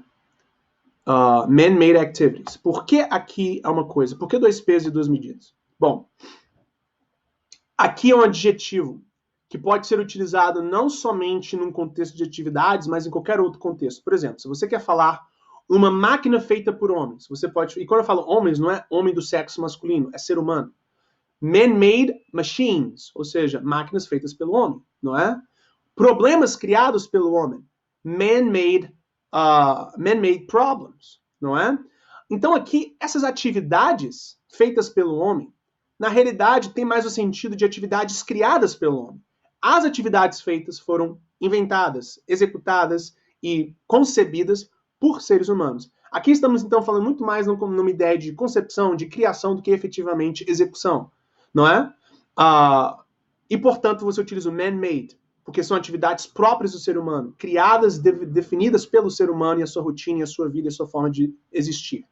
Man-made activities. Por que aqui é uma coisa? Por que 2 pesos e 2 medidas? Bom, aqui é um adjetivo que pode ser utilizado não somente num contexto de atividades, mas em qualquer outro contexto. Por exemplo, se você quer falar uma máquina feita por homens, você pode... E quando eu falo homens, não é homem do sexo masculino, é ser humano. Man-made machines, ou seja, máquinas feitas pelo homem, não é? Problemas criados pelo homem. Man-made problems, não é? Então aqui, essas atividades feitas pelo homem, na realidade, tem mais o sentido de atividades criadas pelo homem. As atividades feitas foram inventadas, executadas e concebidas por seres humanos. Aqui estamos, então, falando muito mais numa ideia de concepção, de criação, do que efetivamente execução, não é? E, portanto, você utiliza o man-made, porque são atividades próprias do ser humano, criadas, definidas pelo ser humano e a sua rotina, e a sua vida, e a sua forma de existir.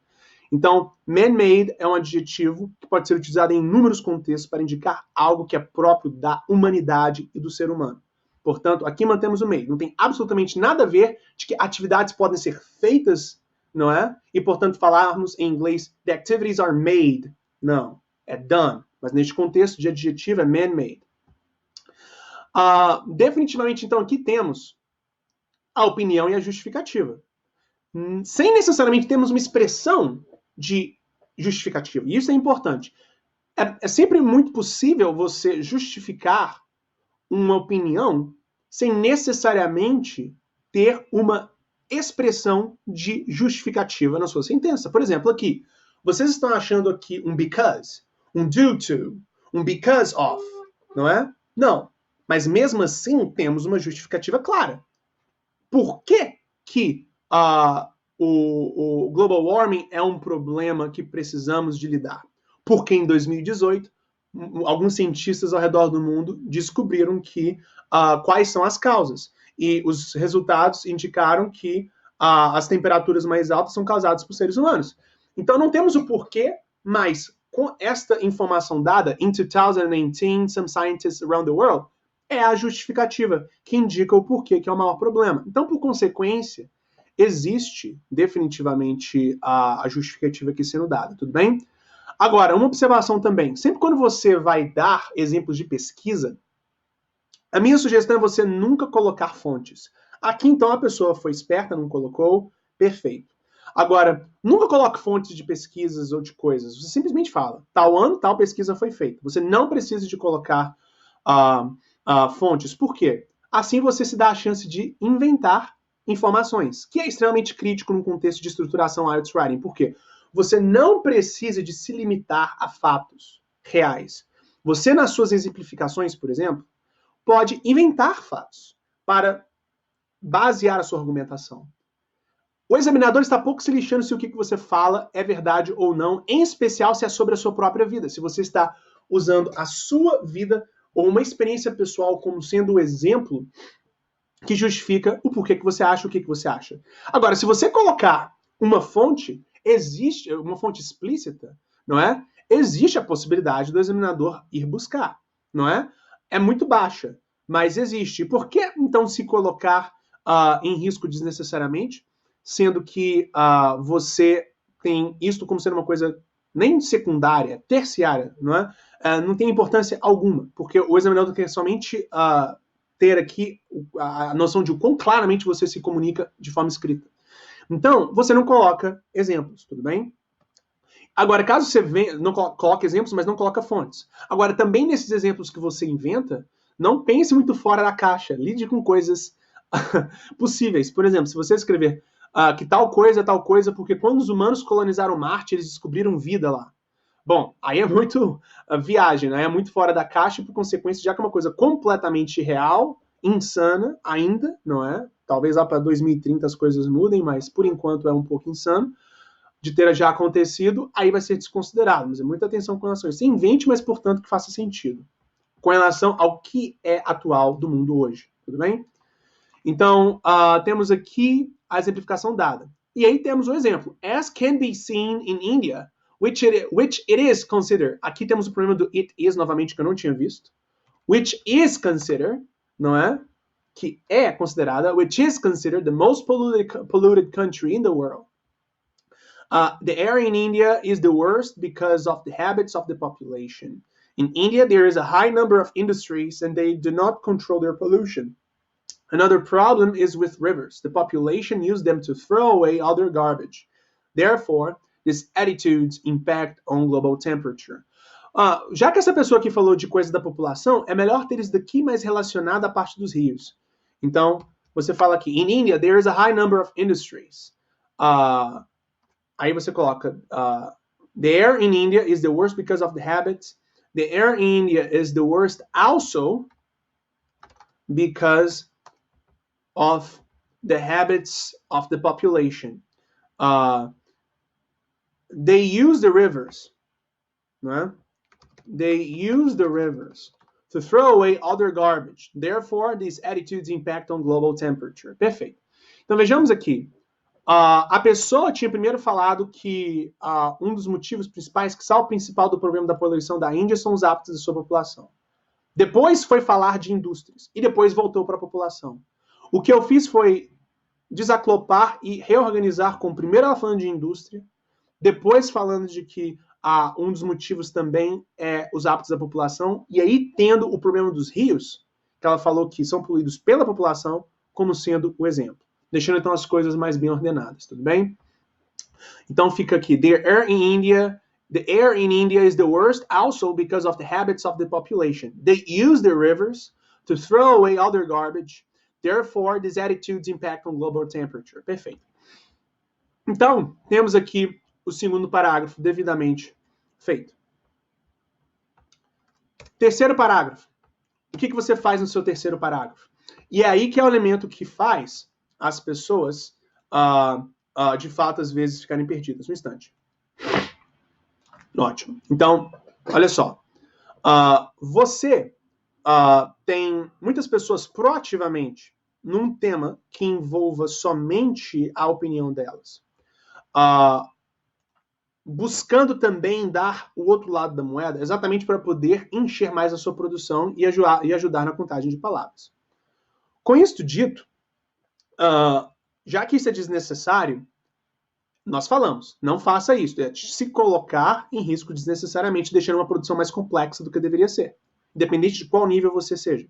Então, man-made é um adjetivo que pode ser utilizado em inúmeros contextos para indicar algo que é próprio da humanidade e do ser humano. Portanto, aqui mantemos o made. Não tem absolutamente nada a ver de que atividades podem ser feitas, não é? E, portanto, falarmos em inglês, the activities are made. Não, é done. Mas neste contexto de adjetivo é man-made. Definitivamente, então, aqui temos a opinião e a justificativa. Sem necessariamente termos uma expressão de justificativa. E isso é importante. É sempre muito possível você justificar uma opinião sem necessariamente ter uma expressão de justificativa na sua sentença. Por exemplo, aqui, vocês estão achando aqui um because, um due to, um because of, não é? Não. Mas mesmo assim, temos uma justificativa clara. Por que que o global warming é um problema que precisamos de lidar? Porque em 2018, alguns cientistas ao redor do mundo descobriram quais são as causas. E os resultados indicaram que as temperaturas mais altas são causadas por seres humanos. Então não temos o porquê, mas com esta informação dada, in 2019, some scientists around the world, é a justificativa que indica o porquê que é o maior problema. Então, por consequência, existe definitivamente a justificativa aqui sendo dada, tudo bem? Agora, uma observação também. Sempre quando você vai dar exemplos de pesquisa, a minha sugestão é você nunca colocar fontes. Aqui, então, a pessoa foi esperta, não colocou, perfeito. Agora, nunca coloque fontes de pesquisas ou de coisas. Você simplesmente fala, tal ano, tal pesquisa foi feita. Você não precisa de colocar fontes. Por quê? Assim você se dá a chance de inventar informações, que é extremamente crítico num contexto de estruturação IELTS Writing. Por quê? Você não precisa de se limitar a fatos reais. Você, nas suas exemplificações, por exemplo, pode inventar fatos para basear a sua argumentação. O examinador está pouco se lixando se o que você fala é verdade ou não, em especial se é sobre a sua própria vida. Se você está usando a sua vida ou uma experiência pessoal como sendo o exemplo que justifica o porquê que você acha o que você acha. Agora, se você colocar uma fonte, existe uma fonte explícita, não é? Existe a possibilidade do examinador ir buscar, não é? É muito baixa, mas existe. Por que, então, se colocar em risco desnecessariamente, sendo que você tem isto como sendo uma coisa nem secundária, terciária, não é? Não tem importância alguma, porque o examinador quer somente ter aqui a noção de quão claramente você se comunica de forma escrita. Então, você não coloca exemplos, tudo bem? Agora, caso você não coloque exemplos, mas não coloca fontes. Agora, também nesses exemplos que você inventa, não pense muito fora da caixa. Lide com coisas possíveis. Por exemplo, se você escrever que tal coisa, porque quando os humanos colonizaram Marte, eles descobriram vida lá. Bom, aí é muito viagem, né? É muito fora da caixa e, por consequência, já que é uma coisa completamente real, insana ainda, não é? Talvez lá para 2030 as coisas mudem, mas por enquanto é um pouco insano de ter já acontecido, aí vai ser desconsiderado. Mas é muita atenção com relação a isso. Invente, mas portanto que faça sentido. com relação ao que é atual do mundo hoje, tudo bem? Então, temos aqui a exemplificação dada. E aí temos um exemplo. As can be seen in India, which it is considered. Aqui temos o problema do it is, novamente, que eu não tinha visto. Which is considered, não é? Que é considerada, which is considered the most polluted country in the world. The air in India is the worst because of the habits of the population. In India, there is a high number of industries and they do not control their pollution. Another problem is with rivers. The population use them to throw away all their garbage. Therefore, these attitudes impact on global temperature. Já que essa pessoa aqui falou de coisa da população, é melhor ter isso daqui mais relacionado à parte dos rios. Então, você fala aqui, in India, there is a high number of industries. Aí você coloca, the air in India is the worst because of the habits. The air in India is the worst also because of the habits of the population. They use the rivers, né? They use the rivers to throw away all their garbage. Therefore, these attitudes impact on global temperature. Perfeito. Então, vejamos aqui. A pessoa tinha primeiro falado que um dos motivos principais, que o principal do problema da poluição da Índia são os hábitos da sua população. Depois foi falar de indústrias. E depois voltou para a população. O que eu fiz foi desaclopar e reorganizar com primeiro ela falando de indústria, depois falando de que um dos motivos também é os hábitos da população, e aí tendo o problema dos rios, que ela falou que são poluídos pela população, como sendo o exemplo. Deixando então as coisas mais bem ordenadas, tudo bem? Então fica aqui, the air in India is the worst also because of the habits of the population. They use the rivers to throw away all their garbage. Therefore, these attitudes impact on global temperature. Perfeito. Então, temos aqui o segundo parágrafo devidamente feito. Terceiro parágrafo. O que você faz no seu terceiro parágrafo? E é aí que é o elemento que faz as pessoas, de fato, às vezes, ficarem perdidas. Um instante. Ótimo. Então, olha só. Você tem muitas pessoas proativamente num tema que envolva somente a opinião delas. Buscando também dar o outro lado da moeda, exatamente para poder encher mais a sua produção e ajudar na contagem de palavras. Com isso dito, já que isso é desnecessário, nós falamos, não faça isso, é se colocar em risco desnecessariamente, deixando uma produção mais complexa do que deveria ser, independente de qual nível você seja.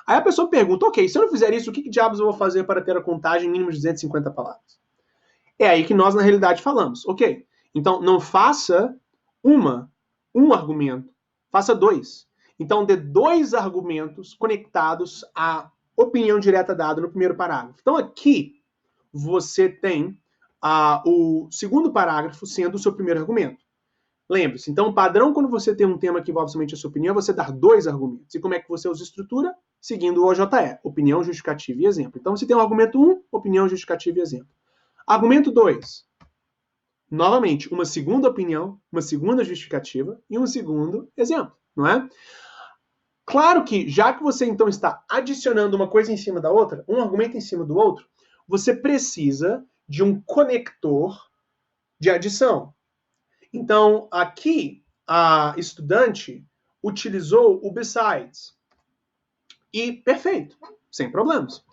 Aí a pessoa pergunta, ok, se eu não fizer isso, o que diabos eu vou fazer para ter a contagem mínima de 250 palavras? É aí que nós, na realidade, falamos, ok, então não faça um argumento, faça dois. Então dê dois argumentos conectados à opinião direta dada no primeiro parágrafo. Então aqui você tem o segundo parágrafo sendo o seu primeiro argumento. Lembre-se, então o padrão quando você tem um tema que envolve somente a sua opinião é você dar dois argumentos. E como é que você usa estrutura? Seguindo o OJE, opinião, justificativa e exemplo. Então você tem o argumento 1, opinião, justificativa e exemplo. Argumento 2, novamente, uma segunda opinião, uma segunda justificativa e um segundo exemplo, não é? Claro que, já que você então está adicionando uma coisa em cima da outra, um argumento em cima do outro, você precisa de um conector de adição. Então, aqui, a estudante utilizou o besides. E perfeito, sem problemas.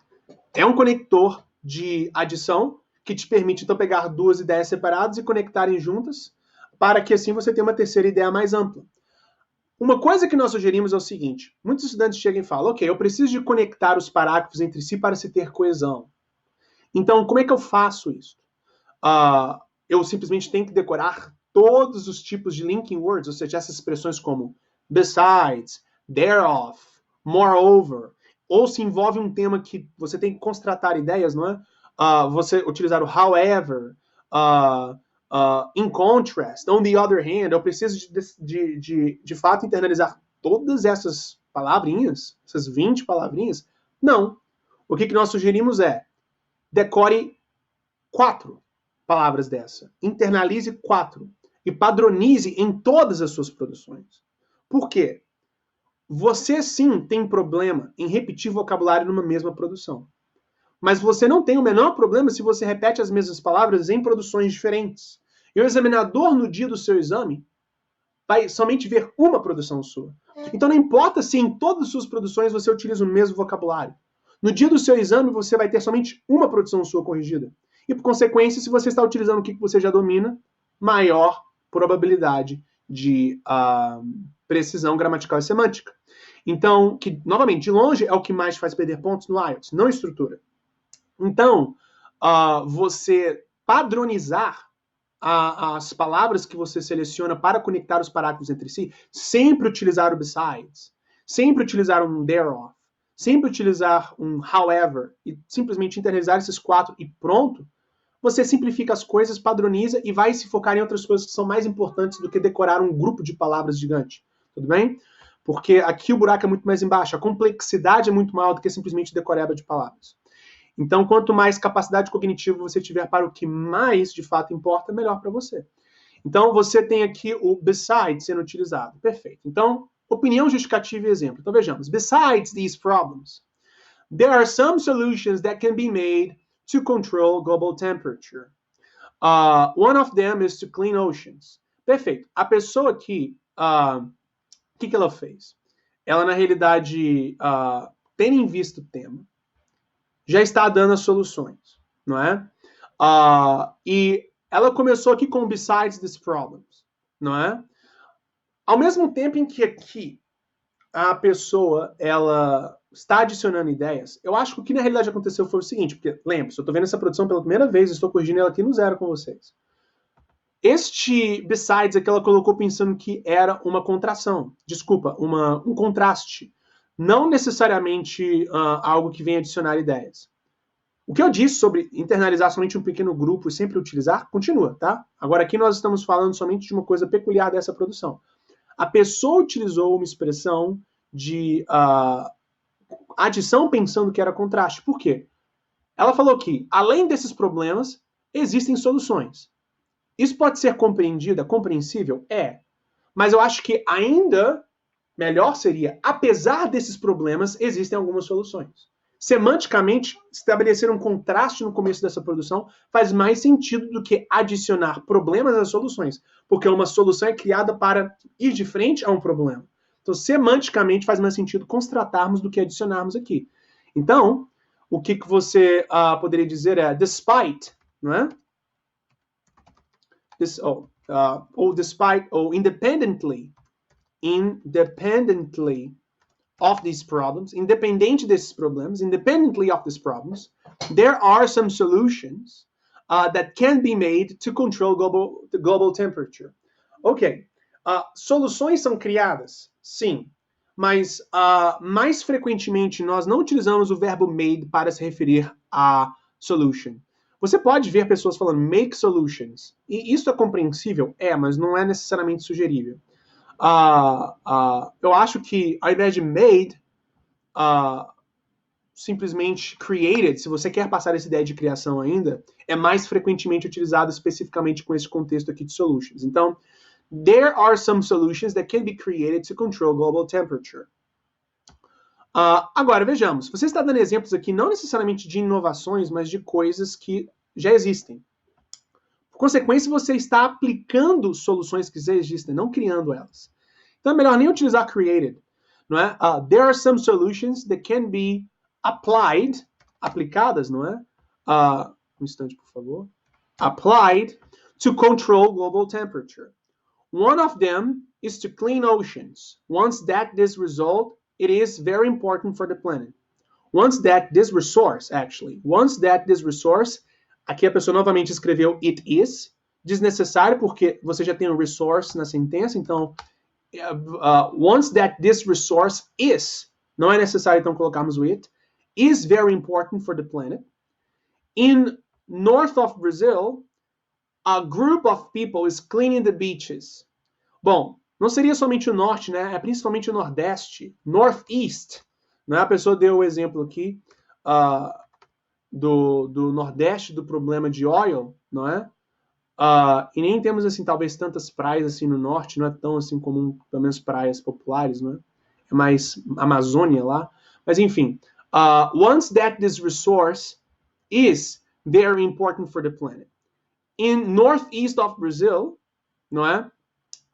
É um conector de adição que te permite, então, pegar duas ideias separadas e conectarem juntas, para que assim você tenha uma terceira ideia mais ampla. Uma coisa que nós sugerimos é o seguinte, muitos estudantes chegam e falam, ok, eu preciso de conectar os parágrafos entre si para se ter coesão. Então, como é que eu faço isso? Eu simplesmente tenho que decorar todos os tipos de linking words, ou seja, essas expressões como besides, thereof, moreover, ou se envolve um tema que você tem que constratar ideias, não é? Você utilizar o however, in contrast, on the other hand, eu preciso de fato internalizar todas essas palavrinhas, essas 20 palavrinhas? Não. O que nós sugerimos é decore 4 palavras dessa, internalize 4 e padronize em todas as suas produções. Por quê? você sim tem problema em repetir vocabulário numa mesma produção. Mas você não tem o menor problema se você repete as mesmas palavras em produções diferentes. E o examinador, no dia do seu exame, vai somente ver uma produção sua. Então não importa se em todas as suas produções você utiliza o mesmo vocabulário. No dia do seu exame, você vai ter somente uma produção sua corrigida. E, por consequência, se você está utilizando o que você já domina, maior probabilidade de precisão gramatical e semântica. Então, que, novamente, de longe, é o que mais faz perder pontos no IELTS, não estrutura. Então, você padronizar as palavras que você seleciona para conectar os parágrafos entre si, sempre utilizar o besides, sempre utilizar um thereof, sempre utilizar um however, e simplesmente internalizar esses 4 e pronto, você simplifica as coisas, padroniza e vai se focar em outras coisas que são mais importantes do que decorar um grupo de palavras gigante. Tudo bem? Porque aqui o buraco é muito mais embaixo, a complexidade é muito maior do que simplesmente decoreba de palavras. Então, quanto mais capacidade cognitiva você tiver para o que mais de fato importa, melhor para você. Então, você tem aqui o besides sendo utilizado. Perfeito. Então, opinião, justificativa e exemplo. Então, vejamos. Besides these problems, there are some solutions that can be made to control global temperature. One of them is to clean oceans. Perfeito. A pessoa aqui, o que ela fez? Ela, na realidade, tendo em vista o tema, já está dando as soluções, não é? E ela começou aqui com besides these problems, não é? Ao mesmo tempo em que aqui a pessoa ela está adicionando ideias, eu acho que o que na realidade aconteceu foi o seguinte, porque, lembre-se, eu estou vendo essa produção pela primeira vez, estou corrigindo ela aqui no zero com vocês. Este besides aqui ela colocou pensando que era uma contração, desculpa, um contraste, não necessariamente algo que vem adicionar ideias. O que eu disse sobre internalizar somente um pequeno grupo e sempre utilizar, continua, tá? Agora aqui nós estamos falando somente de uma coisa peculiar dessa produção. A pessoa utilizou uma expressão de adição pensando que era contraste. Por quê? Ela falou que, além desses problemas, existem soluções. Isso pode ser compreensível? É. Mas eu acho que ainda melhor seria, apesar desses problemas, existem algumas soluções. Semanticamente, estabelecer um contraste no começo dessa produção faz mais sentido do que adicionar problemas às soluções, porque uma solução é criada para ir de frente a um problema. Então, semanticamente, faz mais sentido constatarmos do que adicionarmos aqui. Então, o que você poderia dizer é despite, não é? Despite, ou independently of these problems, independente desses problemas, independently of these problems, there are some solutions that can be made to control global temperature. Ok, soluções são criadas? Sim, mas mais frequentemente nós não utilizamos o verbo made para se referir a solution. Você pode ver pessoas falando make solutions, e isso é compreensível? É, mas não é necessariamente sugerível. Eu acho que ao invés de made, simplesmente created, se você quer passar essa ideia de criação ainda, é mais frequentemente utilizado especificamente com esse contexto aqui de solutions. Então, there are some solutions that can be created to control global temperature. Agora, vejamos. Você está dando exemplos aqui não necessariamente de inovações, mas de coisas que já existem. Por consequência, você está aplicando soluções que já existem, não criando elas. Então, é melhor nem utilizar created. Não é? There are some solutions that can be applied, aplicadas, não é? Um instante, por favor. Applied to control global temperature. One of them is to clean oceans. Once that this result, it is very important for the planet. Once that this resource, aqui a pessoa novamente escreveu it is, desnecessário porque você já tem o resource na sentença, então once that this resource is, não é necessário então colocarmos o it, is very important for the planet. In north of Brazil, a group of people is cleaning the beaches. Bom, não seria somente o norte, né? É principalmente o nordeste, northeast. Né? A pessoa deu o exemplo aqui do nordeste, do problema de oil, não é? E nem temos, assim, talvez tantas praias assim no norte, não é tão assim comum, pelo menos praias populares, não é? é mais Amazônia lá. Mas enfim, once that this resource is very important for the planet. In northeast of Brazil, não é?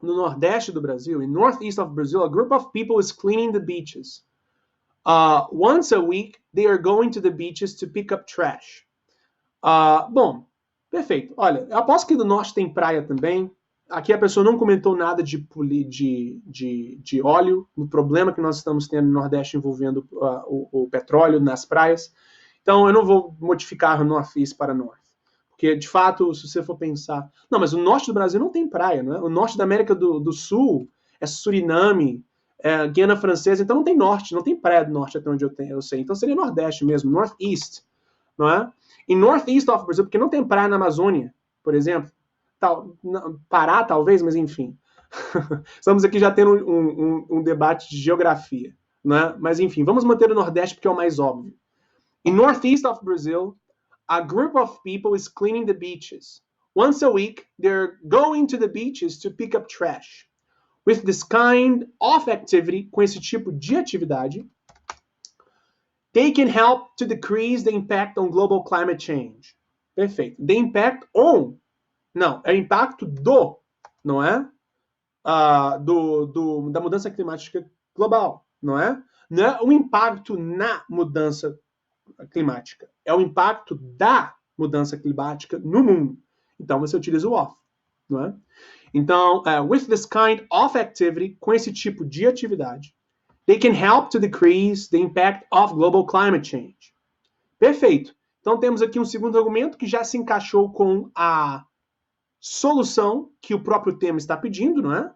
No nordeste do Brasil, in northeast of Brazil, a group of people is cleaning the beaches. Once a week, they are going to the beaches to pick up trash. Bom, perfeito. Olha, eu aposto que no norte tem praia também. Aqui a pessoa não comentou nada de óleo, no problema que nós estamos tendo no Nordeste envolvendo o petróleo nas praias. Então eu não vou modificar o Northeast para North. Porque, de fato, se você for pensar... Não, mas o norte do Brasil não tem praia, né? O norte da América do Sul é Suriname, é Guiana Francesa, então não tem norte, não tem praia do norte até onde eu sei. Então seria Nordeste mesmo, Northeast, não é? Em Northeast of Brazil, porque não tem praia na Amazônia, por exemplo. Pará, talvez, mas enfim. Estamos aqui já tendo um debate de geografia, né? Mas enfim, vamos manter o Nordeste porque é o mais óbvio. In Northeast of Brazil, a group of people is cleaning the beaches. Once a week, they're going to the beaches to pick up trash. With this kind of activity, com esse tipo de atividade, they can help to decrease the impact on global climate change. Perfeito. The impact on. Não, é o impacto do, não é? Da mudança climática global, não é? Não é o impacto na mudança climática, é o impacto da mudança climática no mundo. Então você utiliza o of, não é? Então, with this kind of activity, com esse tipo de atividade, they can help to decrease the impact of global climate change. Perfeito. Então temos aqui um segundo argumento que já se encaixou com a solução que o próprio tema está pedindo, não é?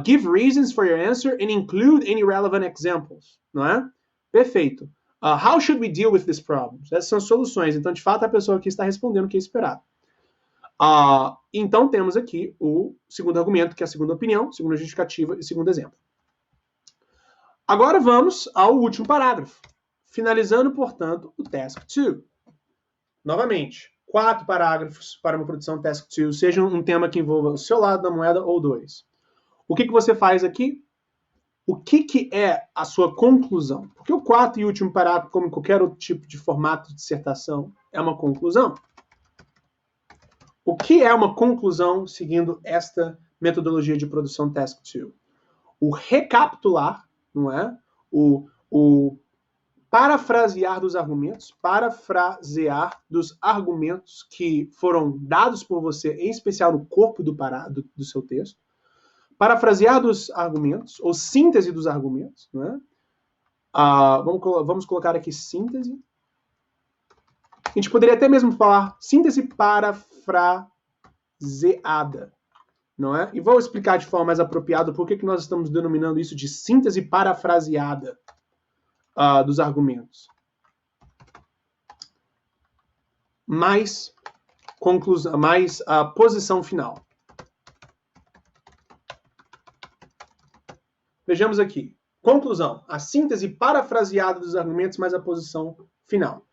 Give reasons for your answer and include any relevant examples, não é? Perfeito. How should we deal with these problems? Essas são as soluções. Então, de fato, a pessoa aqui está respondendo o que é esperado. Então, temos aqui o segundo argumento, que é a segunda opinião, segunda justificativa e segundo exemplo. Agora vamos ao último parágrafo. Finalizando, portanto, o Task 2. Novamente, 4 parágrafos para uma produção Task 2, seja um tema que envolva o seu lado da moeda ou 2. O que você faz aqui? O que é a sua conclusão? Porque o quarto e último parágrafo, como em qualquer outro tipo de formato de dissertação, é uma conclusão. O que é uma conclusão seguindo esta metodologia de produção Task 2? O recapitular, não é? O parafrasear dos argumentos, que foram dados por você, em especial no corpo do seu texto, parafrasear dos argumentos, ou síntese dos argumentos, né? Vamos colocar aqui síntese. A gente poderia até mesmo falar síntese parafraseada, não é? E vou explicar de forma mais apropriada por que nós estamos denominando isso de síntese parafraseada dos argumentos. Mais conclusão, mais a posição final. Vejamos aqui. Conclusão. A síntese parafraseada dos argumentos mais a posição final.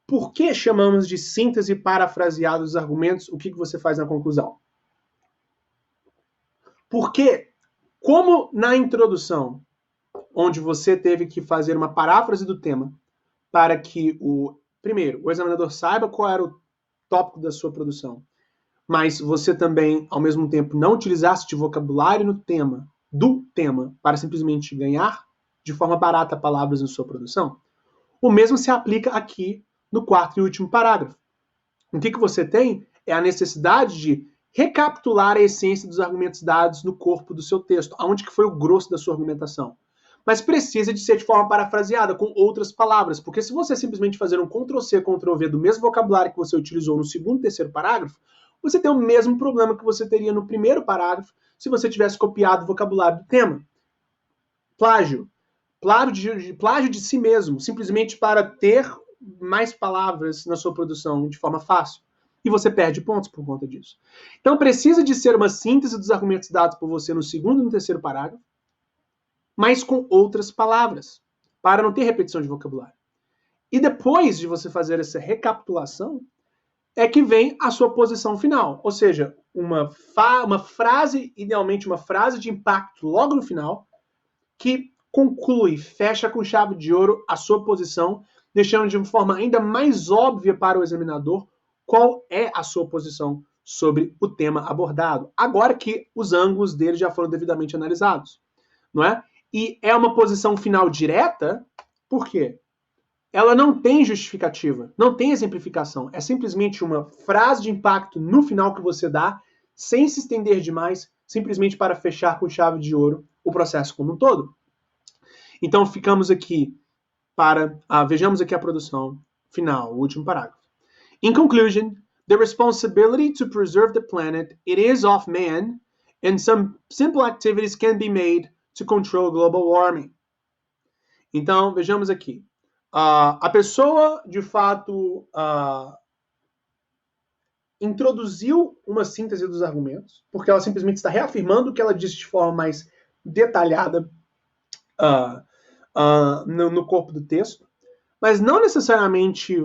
Por que chamamos de síntese parafraseada dos argumentos? O que você faz na conclusão? Porque, como na introdução, onde você teve que fazer uma paráfrase do tema para que primeiro, o examinador saiba qual era o tópico da sua produção, mas você também, ao mesmo tempo, não utilizasse de vocabulário do tema, para simplesmente ganhar de forma barata palavras na sua produção, o mesmo se aplica aqui no quarto e último parágrafo. O que você tem é a necessidade de recapitular a essência dos argumentos dados no corpo do seu texto, aonde que foi o grosso da sua argumentação. Mas precisa de ser de forma parafraseada, com outras palavras, porque se você simplesmente fazer um Ctrl+C, Ctrl+V do mesmo vocabulário que você utilizou no segundo e terceiro parágrafo, você tem o mesmo problema que você teria no primeiro parágrafo se você tivesse copiado o vocabulário do tema. Plágio. Plágio de si mesmo, simplesmente para ter mais palavras na sua produção de forma fácil. E você perde pontos por conta disso. Então precisa de ser uma síntese dos argumentos dados por você no segundo e no terceiro parágrafo, mas com outras palavras, para não ter repetição de vocabulário. E depois de você fazer essa recapitulação, é que vem a sua posição final. Ou seja, uma frase, idealmente uma frase de impacto logo no final, que conclui, fecha com chave de ouro a sua posição, deixando de uma forma ainda mais óbvia para o examinador qual é a sua posição sobre o tema abordado, agora que os ângulos dele já foram devidamente analisados, não é? E é uma posição final direta, por quê? Ela não tem justificativa, não tem exemplificação, é simplesmente uma frase de impacto no final que você dá, sem se estender demais, simplesmente para fechar com chave de ouro o processo como um todo. Então ficamos aqui vejamos aqui a produção final, o último parágrafo. In conclusion, the responsibility to preserve the planet, it is of man, and some simple activities can be made to control global warming. Então, vejamos aqui. A pessoa, de fato, introduziu uma síntese dos argumentos, porque ela simplesmente está reafirmando o que ela disse de forma mais detalhada no corpo do texto, mas não necessariamente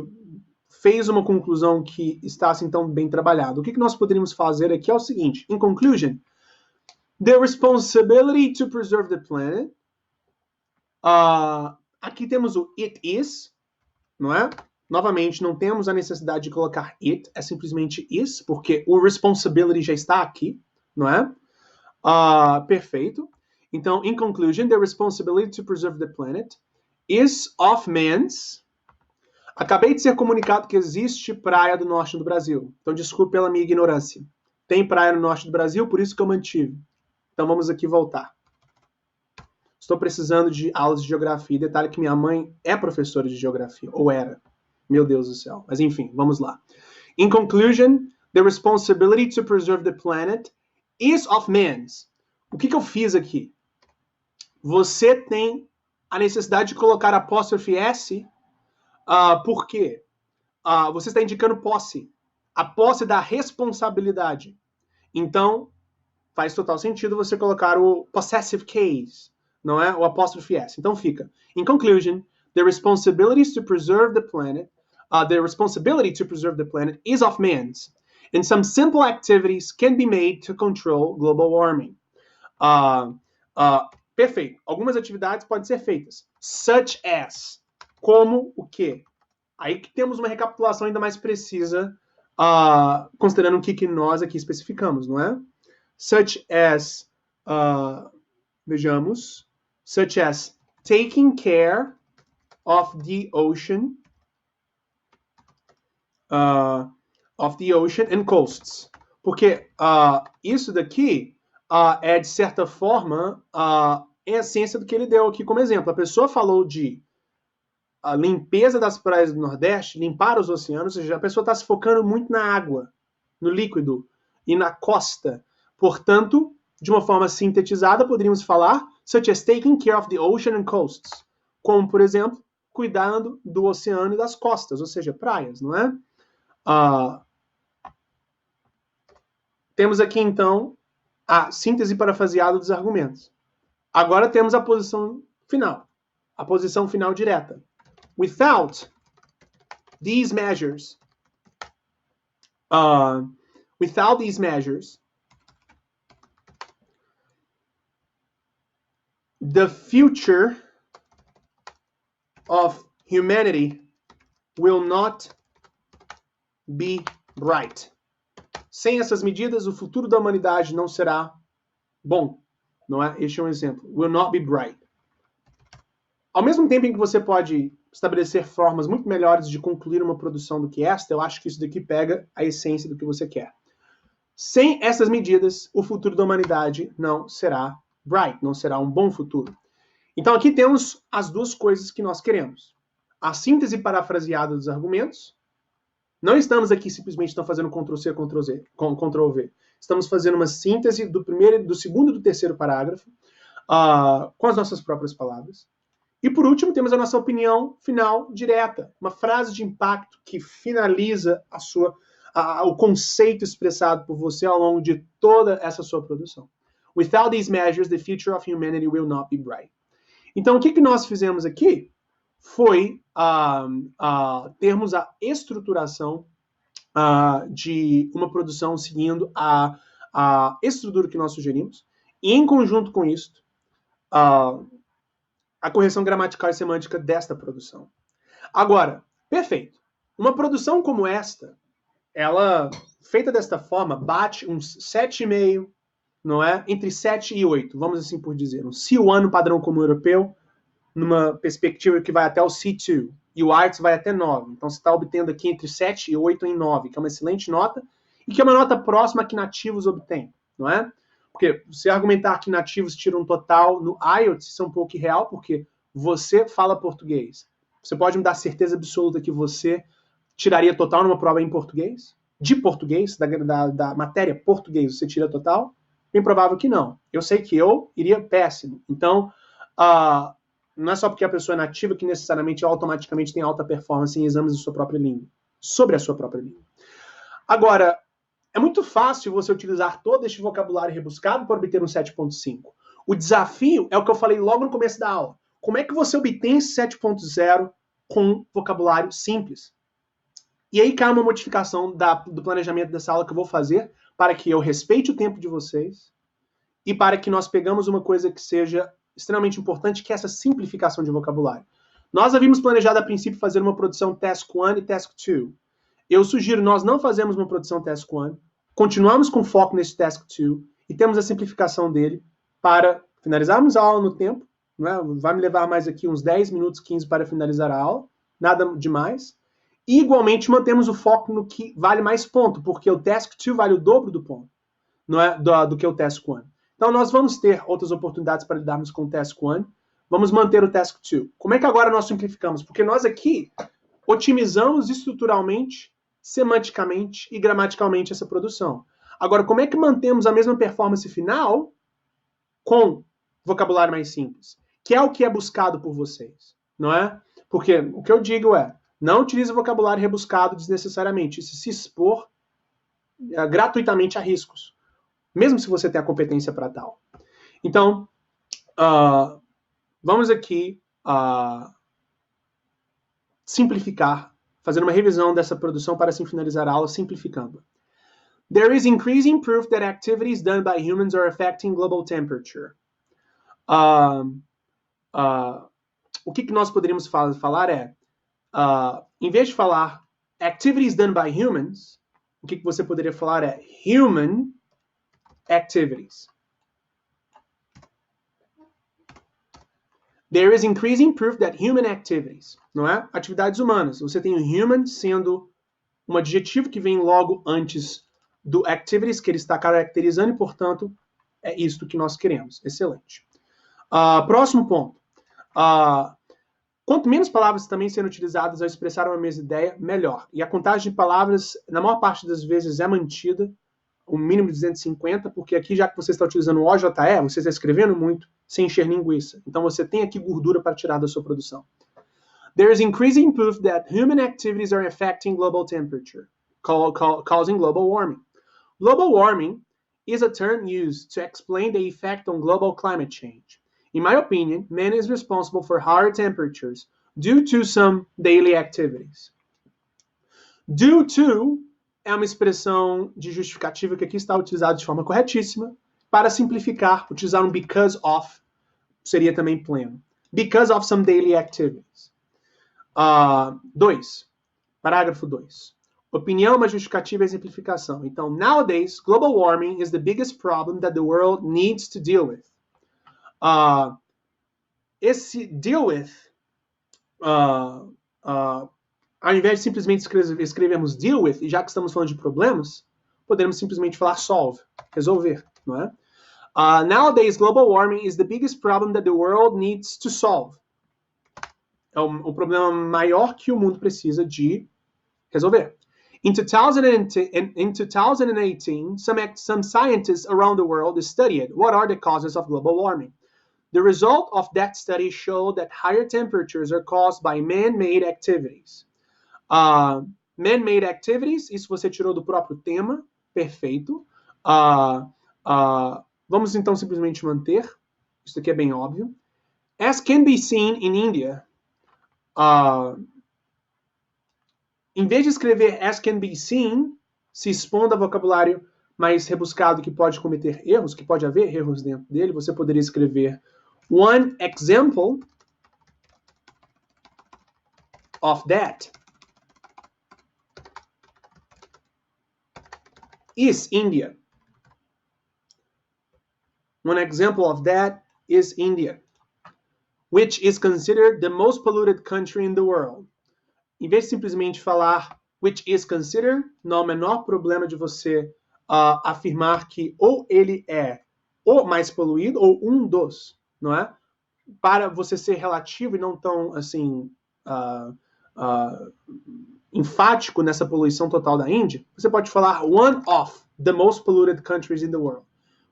fez uma conclusão que está assim tão bem trabalhada. O que nós poderíamos fazer aqui é o seguinte: in conclusion, the responsibility to preserve the planet. Aqui temos o it is, não é? Novamente, não temos a necessidade de colocar it, é simplesmente is, porque o responsibility já está aqui, não é? Perfeito. Então, in conclusion, the responsibility to preserve the planet is of man's. Acabei de ser comunicado que existe praia do norte do Brasil. Então, desculpe pela minha ignorância. Tem praia no norte do Brasil, por isso que eu mantive. Então, vamos aqui voltar. Estou precisando de aulas de geografia. Detalhe que minha mãe é professora de geografia, ou era. Meu Deus do céu. Mas enfim, vamos lá. In conclusion, the responsibility to preserve the planet is of man's. O que eu fiz aqui? Você tem a necessidade de colocar apóstrofe S, por quê? Você está indicando posse. A posse da responsabilidade. Então, faz total sentido você colocar o possessive case, não é? O apóstrofe S. Então fica. In conclusion, the responsibility to preserve the planet is of man's, and some simple activities can be made to control global warming. Perfeito. Algumas atividades podem ser feitas. Such as. Como o quê? Aí que temos uma recapitulação ainda mais precisa, considerando o que nós aqui especificamos, não é? Such as, vejamos, such as taking care of the ocean and coasts. Porque isso daqui é, de certa forma, a essência do que ele deu aqui como exemplo. A pessoa falou de a limpeza das praias do Nordeste, limpar os oceanos, ou seja, a pessoa está se focando muito na água, no líquido e na costa. Portanto, de uma forma sintetizada, poderíamos falar such as taking care of the ocean and coasts, como, por exemplo, cuidando do oceano e das costas, ou seja, praias, não é? Temos aqui, então, a síntese parafraseada dos argumentos. Agora temos a posição final direta. Without these measures, the future of humanity will not be bright. Sem essas medidas, o futuro da humanidade não será bom. Não é? Este é um exemplo. Will not be bright. Ao mesmo tempo em que você pode estabelecer formas muito melhores de concluir uma produção do que esta, eu acho que isso daqui pega a essência do que você quer. Sem essas medidas, o futuro da humanidade não será bright, não será um bom futuro. Então aqui temos as duas coisas que nós queremos. A síntese parafraseada dos argumentos. Não estamos aqui simplesmente fazendo Ctrl-C, Ctrl-V. Estamos fazendo uma síntese do segundo e do terceiro parágrafo com as nossas próprias palavras. E por último, temos a nossa opinião final direta, uma frase de impacto que finaliza o conceito expressado por você ao longo de toda essa sua produção. Without these measures, the future of humanity will not be bright. Então, o que nós fizemos aqui foi termos a estruturação de uma produção seguindo a estrutura que nós sugerimos, e em conjunto com isso, a correção gramatical e semântica desta produção. Agora, perfeito. Uma produção como esta, ela, feita desta forma, bate uns 7,5, não é? Entre 7 e 8, vamos assim por dizer. Um C1 no padrão comum europeu, numa perspectiva que vai até o C2, e o IELTS vai até 9. Então você está obtendo aqui entre 7 e 8 em 9, que é uma excelente nota, e que é uma nota próxima que nativos obtêm, não é? Porque você argumentar que nativos tiram um total no IELTS, isso é um pouco irreal, porque você fala português. Você pode me dar certeza absoluta que você tiraria total numa prova em português? De português, da matéria português, você tira total? Bem provável que não. Eu sei que eu iria péssimo. Então, não é só porque a pessoa é nativa que necessariamente automaticamente tem alta performance em exames de sua própria língua, sobre a sua própria língua. Agora, é muito fácil você utilizar todo este vocabulário rebuscado para obter um 7.5. O desafio é o que eu falei logo no começo da aula. Como é que você obtém esse 7.0 com vocabulário simples? E aí cai uma modificação do planejamento dessa aula que eu vou fazer para que eu respeite o tempo de vocês e para que nós pegamos uma coisa que seja extremamente importante, que é essa simplificação de vocabulário. Nós havíamos planejado a princípio fazer uma produção Task 1 e Task 2. Eu sugiro nós não fazermos uma produção Task 1, continuamos com foco nesse Task 2 e temos a simplificação dele para finalizarmos a aula no tempo, não é? Vai me levar mais aqui uns 10 minutos, 15 para finalizar a aula, nada demais. E igualmente mantemos o foco no que vale mais ponto, porque o Task 2 vale o dobro do ponto, não é? do que o Task 1. Então nós vamos ter outras oportunidades para lidarmos com o Task 1, vamos manter o Task 2. Como é que agora nós simplificamos? Porque nós aqui otimizamos estruturalmente, semanticamente e gramaticalmente essa produção. Agora, como é que mantemos a mesma performance final com vocabulário mais simples? Que é o que é buscado por vocês, não é? Porque o que eu digo é, não utilize vocabulário rebuscado desnecessariamente, isso se expor gratuitamente a riscos, mesmo se você tem a competência para tal. Então, vamos aqui simplificar, fazer uma revisão dessa produção para assim finalizar a aula simplificando. There is increasing proof that activities done by humans are affecting global temperature. O que nós poderíamos falar é, em vez de falar activities done by humans, o que você poderia falar é human activities. There is increasing proof that human activities, não é? Atividades humanas. Você tem o human sendo um adjetivo que vem logo antes do activities, que ele está caracterizando, e, portanto, é isto que nós queremos. Excelente. Próximo ponto. Quanto menos palavras também sendo utilizadas ao expressar uma mesma ideia, melhor. E a contagem de palavras, na maior parte das vezes, é mantida, o mínimo de 250, porque aqui, já que você está utilizando o OJE, você está escrevendo muito sem encher linguiça. Então, você tem aqui gordura para tirar da sua produção. There is increasing proof that human activities are affecting global temperature, causing global warming. Global warming is a term used to explain the effect on global climate change. In my opinion, man is responsible for higher temperatures due to some daily activities. Due to é uma expressão de justificativa que aqui está utilizada de forma corretíssima. Para simplificar, utilizar um because of seria também pleno. Because of some daily activities. 2. Parágrafo 2. Opinião, uma justificativa e exemplificação. Então, nowadays, global warming is the biggest problem that the world needs to deal with. Esse deal with, ao invés de simplesmente escrevermos deal with, e já que estamos falando de problemas, podemos simplesmente falar solve, resolver, não é? Nowadays, global warming is the biggest problem that the world needs to solve. É o problema maior que o mundo precisa de resolver. In 2018, some scientists around the world studied what are the causes of global warming. The result of that study showed that higher temperatures are caused by man-made activities. Man-made activities, isso você tirou do próprio tema, perfeito. Vamos então simplesmente manter, isso aqui é bem óbvio. As can be seen in India, em vez de escrever as can be seen, se expondo a vocabulário mais rebuscado que pode cometer erros, que pode haver erros dentro dele, você poderia escrever one example of that is India. One example of that is India, which is considered the most polluted country in the world. Em vez de simplesmente falar which is considered, não há o menor problema de você afirmar que ou ele é o mais poluído ou um dos, não é? Para você ser relativo e não tão, assim, enfático nessa poluição total da Índia, você pode falar one of the most polluted countries in the world,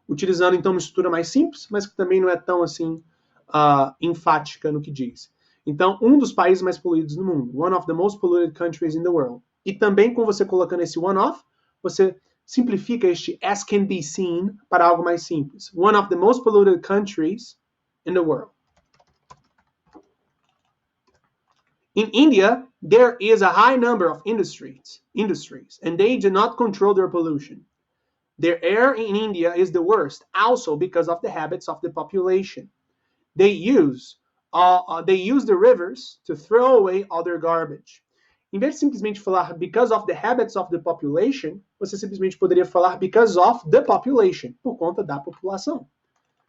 utilizando então uma estrutura mais simples, mas que também não é tão assim enfática no que diz. Então, um dos países mais poluídos no mundo, one of the most polluted countries in the world. E também com você colocando esse one of, você simplifica este as can be seen para algo mais simples. One of the most polluted countries in the world. In India, there is a high number of industries, and they do not control their pollution. Their air in India is the worst, also because of the habits of the population. They use the rivers to throw away all their garbage. Em vez de simplesmente falar because of the habits of the population, você simplesmente poderia falar because of the population, por conta da população.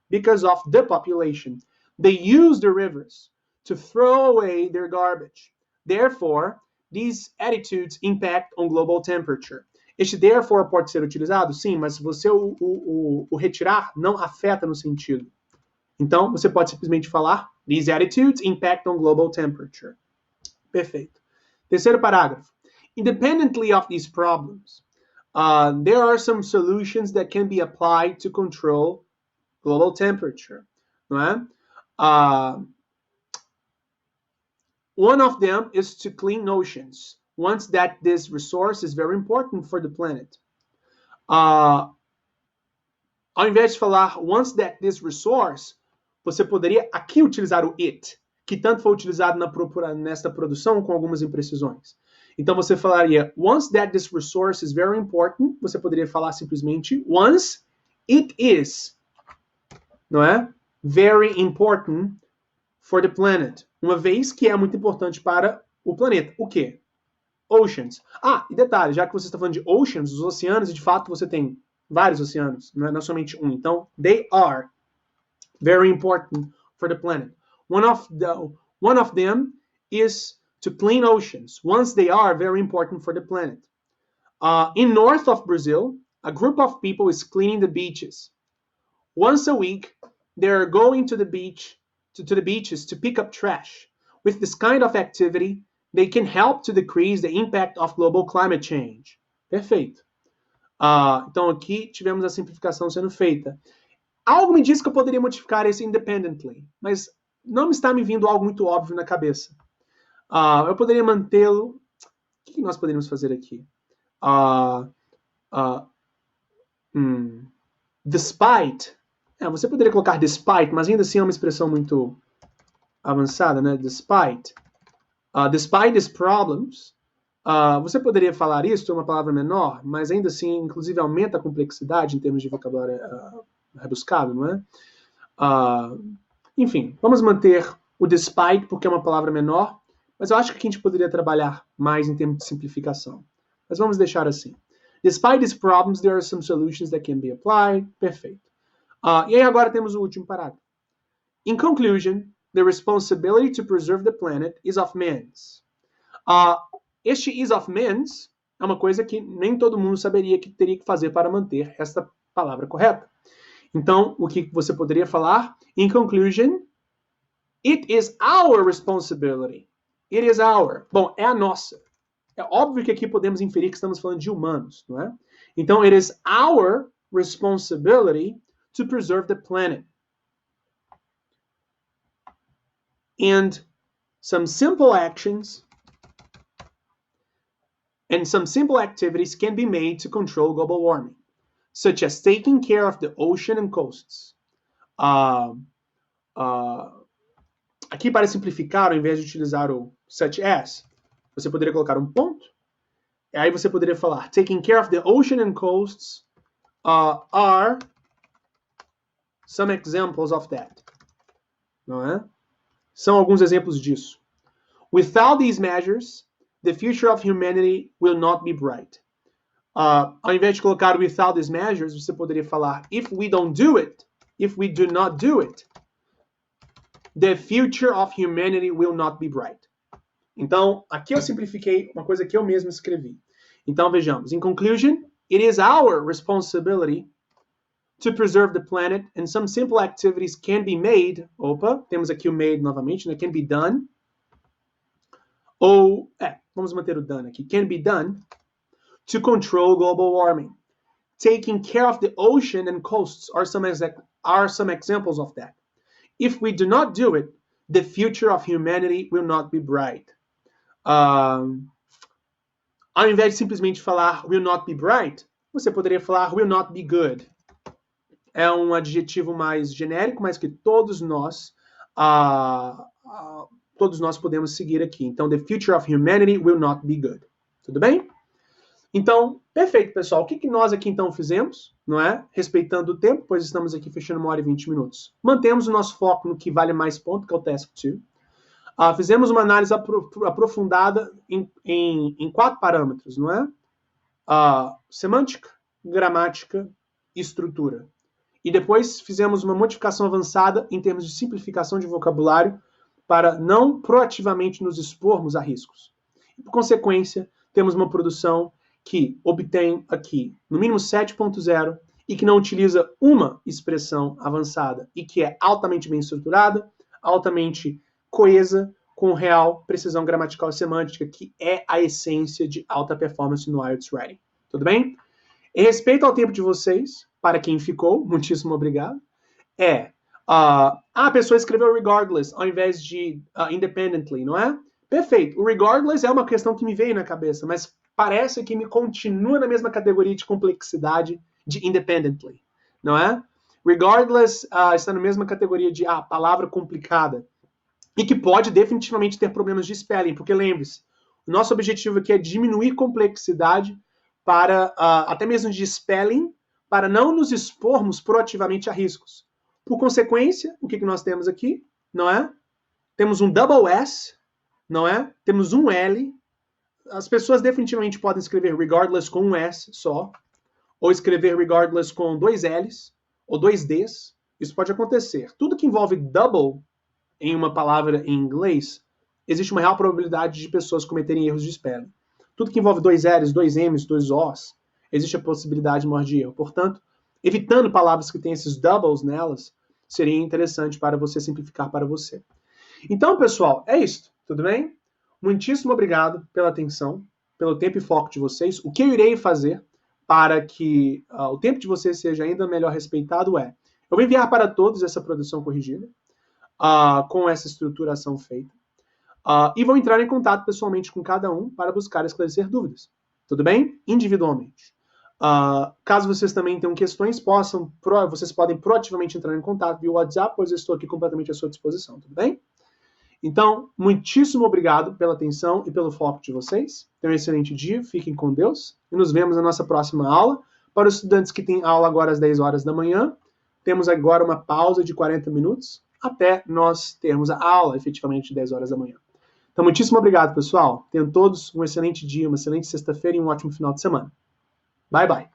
Because of the population. They use the rivers to throw away their garbage. Therefore, these attitudes impact on global temperature. Este therefore pode ser utilizado? Sim, mas se você o retirar, não afeta no sentido. Então, você pode simplesmente falar these attitudes impact on global temperature. Perfeito. Terceiro parágrafo. Independently of these problems, there are some solutions that can be applied to control global temperature. Não é? One of them is to clean oceans, once that this resource is very important for the planet. Ao invés de falar once that this resource, você poderia aqui utilizar o it, que tanto foi utilizado nesta produção com algumas imprecisões. Então você falaria once that this resource is very important, você poderia falar simplesmente once it is, não é? Very important for the planet. Uma vez que é muito importante para o planeta. O quê? Oceans. E detalhe, já que você está falando de oceans, os oceanos, e de fato você tem vários oceanos, não é somente um. Então, they are very important for the planet. One of them is to clean oceans, once they are very important for the planet. In north of Brazil, a group of people is cleaning the beaches. Once a week, they are going to the beaches to pick up trash. With this kind of activity, they can help to decrease the impact of global climate change. Perfeito. Então aqui tivemos a simplificação sendo feita. Algo me diz que eu poderia modificar esse independently, mas não está me vindo algo muito óbvio na cabeça. Eu poderia mantê-lo... O que nós poderíamos fazer aqui? Despite... você poderia colocar despite, mas ainda assim é uma expressão muito avançada, né? Despite these problems, você poderia falar isso, é uma palavra menor, mas ainda assim, inclusive, aumenta a complexidade em termos de vocabulário rebuscado, não é? Enfim, vamos manter o despite, porque é uma palavra menor, mas eu acho que aqui a gente poderia trabalhar mais em termos de simplificação. Mas vamos deixar assim. Despite these problems, there are some solutions that can be applied. Perfeito. E aí agora temos o último parágrafo. In conclusion, the responsibility to preserve the planet is of men's. Este is of men's é uma coisa que nem todo mundo saberia que teria que fazer para manter esta palavra correta. Então, o que você poderia falar? In conclusion, it is our responsibility. It is our. Bom, é a nossa. É óbvio que aqui podemos inferir que estamos falando de humanos, não é? Então, it is our responsibility to preserve the planet. And some simple actions and some simple activities can be made to control global warming, such as taking care of the ocean and coasts. Aqui, para simplificar, ao invés de utilizar o such as, você poderia colocar um ponto, e aí você poderia falar taking care of the ocean and coasts are some examples of that. Não é? São alguns exemplos disso. Without these measures, the future of humanity will not be bright. Ao invés de colocar without these measures, você poderia falar if we don't do it, if we do not do it, the future of humanity will not be bright. Então, aqui eu simplifiquei uma coisa que eu mesmo escrevi. Então, vejamos. In conclusion, it is our responsibility to preserve the planet, and some simple activities can be made. Opa, temos aqui o made novamente, né? Can be done. Ou, vamos manter o done aqui. Can be done to control global warming. Taking care of the ocean and coasts are some examples of that. If we do not do it, the future of humanity will not be bright. Ao invés de simplesmente falar will not be bright, você poderia falar will not be good. É um adjetivo mais genérico, mas que todos nós podemos seguir aqui. Então, the future of humanity will not be good. Tudo bem? Então, perfeito, pessoal. O que nós aqui, então, fizemos? Não é? Respeitando o tempo, pois estamos aqui fechando 1 hora e 20 minutos. Mantemos o nosso foco no que vale mais ponto, que é o Task 2. Fizemos uma análise aprofundada em 4 parâmetros, não é? Semântica, gramática e estrutura. E depois fizemos uma modificação avançada em termos de simplificação de vocabulário para não proativamente nos expormos a riscos. E, por consequência, temos uma produção que obtém aqui, no mínimo 7.0, e que não utiliza uma expressão avançada, e que é altamente bem estruturada, altamente coesa, com real precisão gramatical e semântica, que é a essência de alta performance no IELTS Writing. Tudo bem? Em respeito ao tempo de vocês, para quem ficou, muitíssimo obrigado, a pessoa escreveu regardless ao invés de independently, não é? Perfeito. O regardless é uma questão que me veio na cabeça, mas parece que me continua na mesma categoria de complexidade de independently, não é? Regardless está na mesma categoria de palavra complicada e que pode definitivamente ter problemas de spelling, porque lembre-se, o nosso objetivo aqui é diminuir complexidade para até mesmo de spelling, para não nos expormos proativamente a riscos. Por consequência, o que nós temos aqui, não é? Temos um double S, não é? Temos um L. As pessoas definitivamente podem escrever regardless com um S só, ou escrever regardless com 2 L's, ou 2 D's. Isso pode acontecer. Tudo que envolve double em uma palavra em inglês, existe uma real probabilidade de pessoas cometerem erros de spelling. Tudo que envolve 2 L's, 2 M's, 2 O's, existe a possibilidade maior de erro. Portanto, evitando palavras que têm esses doubles nelas, seria interessante para você simplificar para você. Então, pessoal, é isso. Tudo bem? Muitíssimo obrigado pela atenção, pelo tempo e foco de vocês. O que eu irei fazer para que o tempo de vocês seja ainda melhor respeitado eu vou enviar para todos essa produção corrigida, com essa estruturação feita, e vou entrar em contato pessoalmente com cada um para buscar esclarecer dúvidas. Tudo bem? Individualmente. Caso vocês também tenham questões, vocês podem proativamente entrar em contato via WhatsApp, pois eu estou aqui completamente à sua disposição. Tudo bem? Então, muitíssimo obrigado pela atenção e pelo foco de vocês. Tenham um excelente dia, fiquem com Deus e nos vemos na nossa próxima aula. Para os estudantes que têm aula agora às 10 horas da manhã, temos agora uma pausa de 40 minutos até nós termos a aula efetivamente de 10 horas da manhã. Então, muitíssimo obrigado, pessoal. Tenham todos um excelente dia, uma excelente sexta-feira e um ótimo final de semana. Bye, bye.